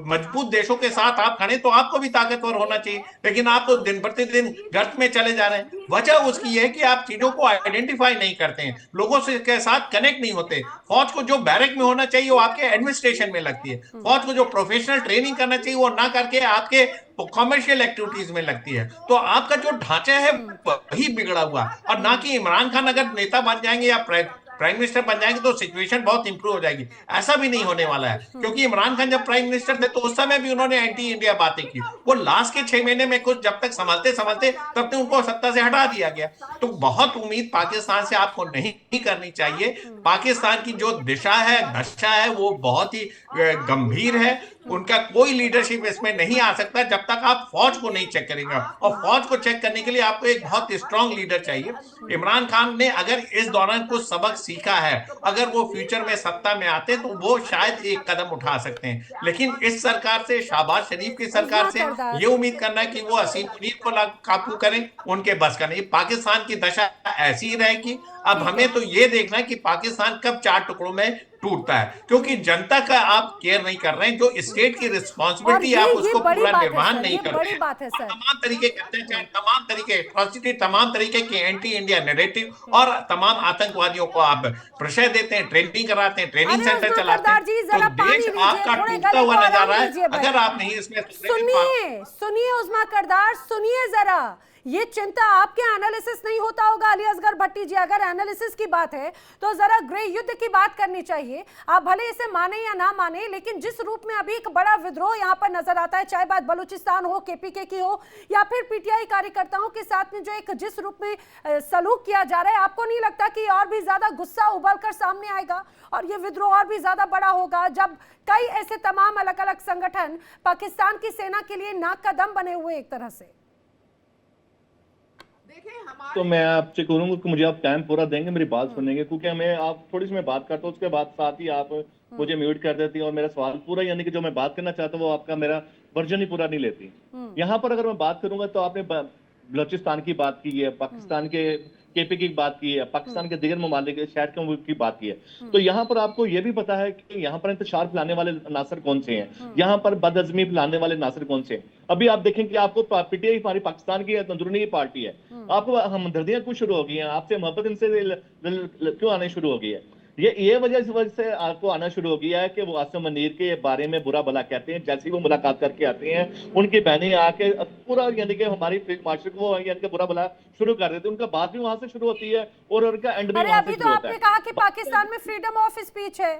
मजबूत देशों के साथ आप खड़े तो आपको भी ताकतवर होना चाहिए, लेकिन आप तो दिन प्रतिदिन गर्त में चले जा रहे हैं। वजह उसकी है कि आप चीजों को आइडेंटिफाई नहीं करते हैं, लोगों से के साथ कनेक्ट नहीं होते। फौज को जो बैरक में होना चाहिए वो आपके एडमिनिस्ट्रेशन में लगती है, फौज को जो प्रोफेशनल ट्रेनिंग करना चाहिए वो ना करके आपके कॉमर्शियल एक्टिविटीज में लगती है। तो आपका जो ढांचा है वही बिगड़ा हुआ, और ना कि इमरान खान अगर नेता बन जाएंगे या प्राइम मिनिस्टर बन जाएंगे तो सिचुएशन बहुत इंप्रूव हो जाएगी। ऐसा भी नहीं होने वाला है, क्योंकि इमरान खान जब प्राइम मिनिस्टर थे तो उस समय भी उन्होंने एंटी इंडिया बातें की। वो लास्ट के 6 महीने में कुछ जब तक संभलते तब तक उनको सत्ता से हटा दिया गया। तो बहुत उम्मीद पाकिस्तान से आपको नहीं करनी चाहिए। पाकिस्तान की जो दिशा है, दशा है, वो बहुत ही गंभीर है। उनका कोई लीडरशिप इसमें नहीं आ सकता जब तक आप फौज को नहीं चेक करेंगे, और फौज को चेक करने के लिए आपको एक बहुत स्ट्रांग लीडर चाहिए। इमरान खान ने अगर इस दौरान कुछ सबक सीखा है, अगर वो फ्यूचर में सत्ता में आते तो वो शायद एक कदम उठा सकते हैं। लेकिन इस सरकार से, शहबाज शरीफ की सरकार से ये उम्मीद करना कि वो असीम मुनीर को काबू करें, उनके बस का नहीं। पाकिस्तान की दशा ऐसी ही रहेगी। अब हमें तो ये देखना है कि पाकिस्तान कब 4 टुकड़ों में टूटता है, क्योंकि जनता का आप केयर नहीं कर रहे हैं। जो स्टेट की रिस्पॉन्सिबिलिटी आप उसको पूरा निर्वहन नहीं कर रहे हैं। तमाम तरीके के अत्याचार, तमाम तरीके एट्रॉसिटी, तमाम तरीके के एंटी इंडिया नैरेटिव और तमाम आतंकवादियों को आप प्रशय देते हैं, ट्रेनिंग कराते हैं, ट्रेनिंग सेंटर चलाते हैं। तो देश आपका टूटता हुआ नजर रहा है अगर आप नहीं इसमें। सुनिए उस्मा करदार, सुनिए जरा, ये चिंता आपके एनालिसिस नहीं होता होगा अली असगर भट्टी जी। अगर एनालिसिस की बात है तो जरा गृह युद्ध की बात करनी चाहिए। आप भले इसे माने या ना माने, लेकिन जिस रूप में अभी एक बड़ा विद्रोह यहाँ पर नजर आता है, चाहे बात बलूचिस्तान हो, केपीके की हो, या फिर पीटीआई कार्यकर्ताओं के साथ में जो एक जिस रूप में सलूक किया जा रहा है, आपको नहीं लगता कि और भी ज्यादा गुस्सा उबल कर सामने आएगा और ये विद्रोह और भी ज्यादा बड़ा होगा जब कई ऐसे तमाम अलग अलग संगठन पाकिस्तान की सेना के लिए नाक का दम बने हुए एक तरह से? तो मैं आपसे कहूंगा कि मुझे आप टाइम पूरा देंगे, मेरी बात सुनेंगे, क्योंकि मैं आप थोड़ी सी मैं बात करता हूँ, उसके बाद साथ ही आप मुझे म्यूट कर देती हैं और मेरा सवाल पूरा, यानी कि जो मैं बात करना चाहता हूँ वो आपका मेरा वर्जन ही पूरा नहीं लेती। यहाँ पर अगर मैं बात करूंगा तो आपने बलूचिस्तान की बात की है, पाकिस्तान के केपीके की बात की है, पाकिस्तान के दिगर ममालिक शहर के मुल्क की बात की है। तो यहाँ पर आपको ये भी पता है कि यहाँ पर इंतशार फैलाने वाले नासर कौन से हैं, यहाँ पर बदअज़मी फैलाने वाले नासर कौन से हैं। अभी आप देखें कि आपको पीटीआई हमारी पाकिस्तान की अंदरूनी पार्टी है, आपको हमदर्दियां क्यों शुरू हो गई हैं, आपसे मोहब्बत इनसे क्यों आने शुरू हो गई है। ये वजह से आपको आना शुरू हो गया है कि वो आसिम मुनीर के बारे में बुरा भला कहते हैं। जैसे वो मुलाकात करके आते हैं, उनकी बहनें आके पूरा यानी कि हमारी माशरे को यानी कि बुरा भला शुरू कर देते हैं। उनका बात भी वहां से शुरू होती है और उनका एंड भी वहां से शुरू होता है। आपने कहा कि पाकिस्तान में फ्रीडम ऑफ स्पीच है,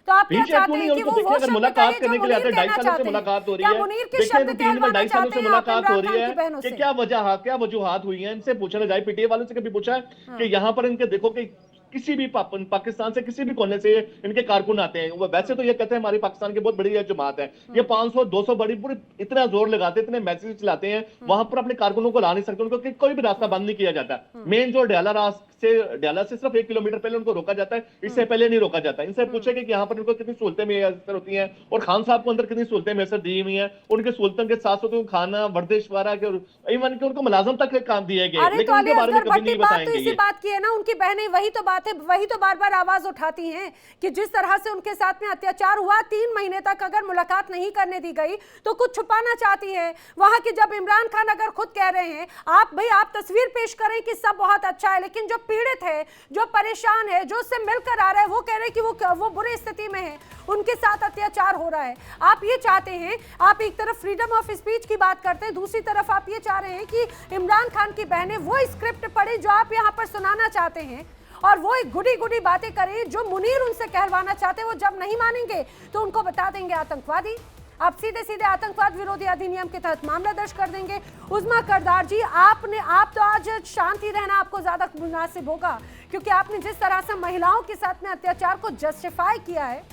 तो आप क्या पीछे चाहते क्यों हैं नहीं? कि उनको वो देखिए, अगर शब्द मुलाकात कहे जो करने के लिए आते मुनीर हैं, 2.5 कहना सालों से चाहते हैं? मुलाकात हो रही क्या है, मुनीर के देखिए शब्द रूटीन में कहलवाना 2.5 सालों चाहते से हैं आप मुलाकात हो इमरान रही खान है की बहनों कि से? क्या वजूहात हुई हैं, इनसे पूछा जाए, पीटीए वालों से कभी पूछा है कि यहाँ पर इनके देखो कि किसी भी पाकिस्तान से किसी भी कोने से इनके कारकुन आते हैं, वो वैसे तो ये कहते हैं हमारी पाकिस्तान की बहुत बड़ी जमात है, ये 500-200 बड़ी पूरी इतना जोर लगाते हैं, इतने मैसेज चलाते हैं, वहां पर अपने कारकुनों को ला नहीं सकते, उनको कोई भी रास्ता बंद नहीं किया जाता। मेन जो डाला से सिर्फ 1 किलोमीटर पहले उनको रोका जाता है, इससे पहले नहीं रोका जाता। इनसे पूछेगा कि यहाँ पर इनको कितनी सहूलतें मैसर होती हैं और खान साहब को अंदर कितनी सहूलतें मैसर दी हुई हैं, उनकी सहूलतों के साथ साथ खाना, वर्दिश वगैरह, इवन कि उनको मुलाजम तक काम दिए गए, अरे तो लेकिन अली उनके बारे में असगर कभी भट्टी नहीं बात तो बताएंगे इसी ये। बात की है ना, उनकी बहनें वही तो बात है, वही तो बार बार आवाज उठाती हैं कि जिस तरह से उनके साथ में अत्याचार हुआ, 3 महीने तक अगर मुलाकात नहीं करने दी गई तो कुछ छुपाना चाहती है वहां की। जब इमरान खान अगर खुद कह रहे हैं, आप तस्वीर पेश करें कि सब बहुत अच्छा है, लेकिन जो पीड़ित है, जो परेशान है, जो उससे मिलकर आ रहा है, वो कह रहे हैं कि वो बुरी स्थिति में है, उनके साथ अत्याचार हो रहा है। आप ये चाहते हैं, आप एक तरफ फ्रीडम ऑफ स्पीच की बात करते हैं, दूसरी तरफ आप ये चाह रहे हैं कि इमरान खान की बहनें वो स्क्रिप्ट पढ़े जो आप यहाँ पर सुनाना चाहते हैं और वो एक गुडी बातें करें जो मुनीर उनसे कहलवाना चाहते हैं। वो जब नहीं मानेंगे तो उनको बता देंगे आतंकवादी। आप सीधे सीधे आतंकवाद विरोधी अधिनियम के तहत मामला दर्ज कर देंगे। उज़मा करदार जी, आप तो आज शांति रहना आपको ज्यादा मुनासिब होगा, क्योंकि आपने जिस तरह से महिलाओं के साथ में अत्याचार को जस्टिफाई किया है,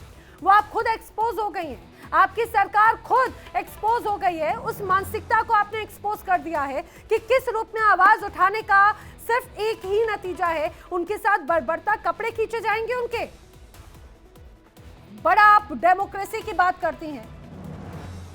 वो आप खुद एक्सपोज हो गई हैं। आपकी सरकार खुद एक्सपोज हो गई है, उस मानसिकता को आपने एक्सपोज कर दिया है कि किस रूप में आवाज उठाने का सिर्फ एक ही नतीजा है, उनके साथ बर्बरता कपड़े खींचे जाएंगे उनके। बड़ा आप डेमोक्रेसी की बात करती हैं।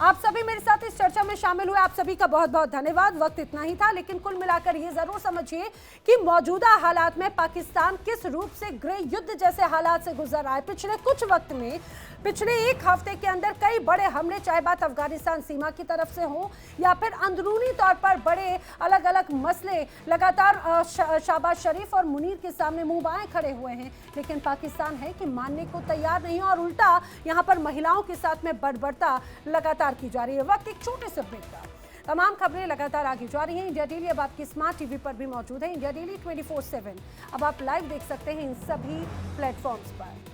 आप सभी मेरे साथ इस चर्चा में शामिल हुए, आप सभी का बहुत बहुत धन्यवाद। वक्त इतना ही था, लेकिन कुल मिलाकर ये जरूर समझिए कि मौजूदा हालात में पाकिस्तान किस रूप से गृह युद्ध जैसे हालात से गुजर रहा है। पिछले कुछ वक्त में, पिछले 1 हफ्ते के अंदर कई बड़े हमले, चाहे बात अफगानिस्तान सीमा की तरफ से हो या फिर अंदरूनी तौर पर बड़े अलग अलग मसले लगातार शहबाज शरीफ और मुनीर के सामने मुंह बाएं खड़े हुए हैं, लेकिन पाकिस्तान है कि मानने को तैयार नहीं, और उल्टा यहाँ पर महिलाओं के साथ में बर्बरता लगातार की जा रही है। वक्त एक छोटे से ब्रेक का, तमाम खबरें लगातार आगे जा रही हैं। इंडिया डेली अब आपकी स्मार्ट टीवी पर भी मौजूद है। इंडिया डेली 24/7 अब आप लाइव देख सकते हैं इन सभी प्लेटफॉर्म्स पर।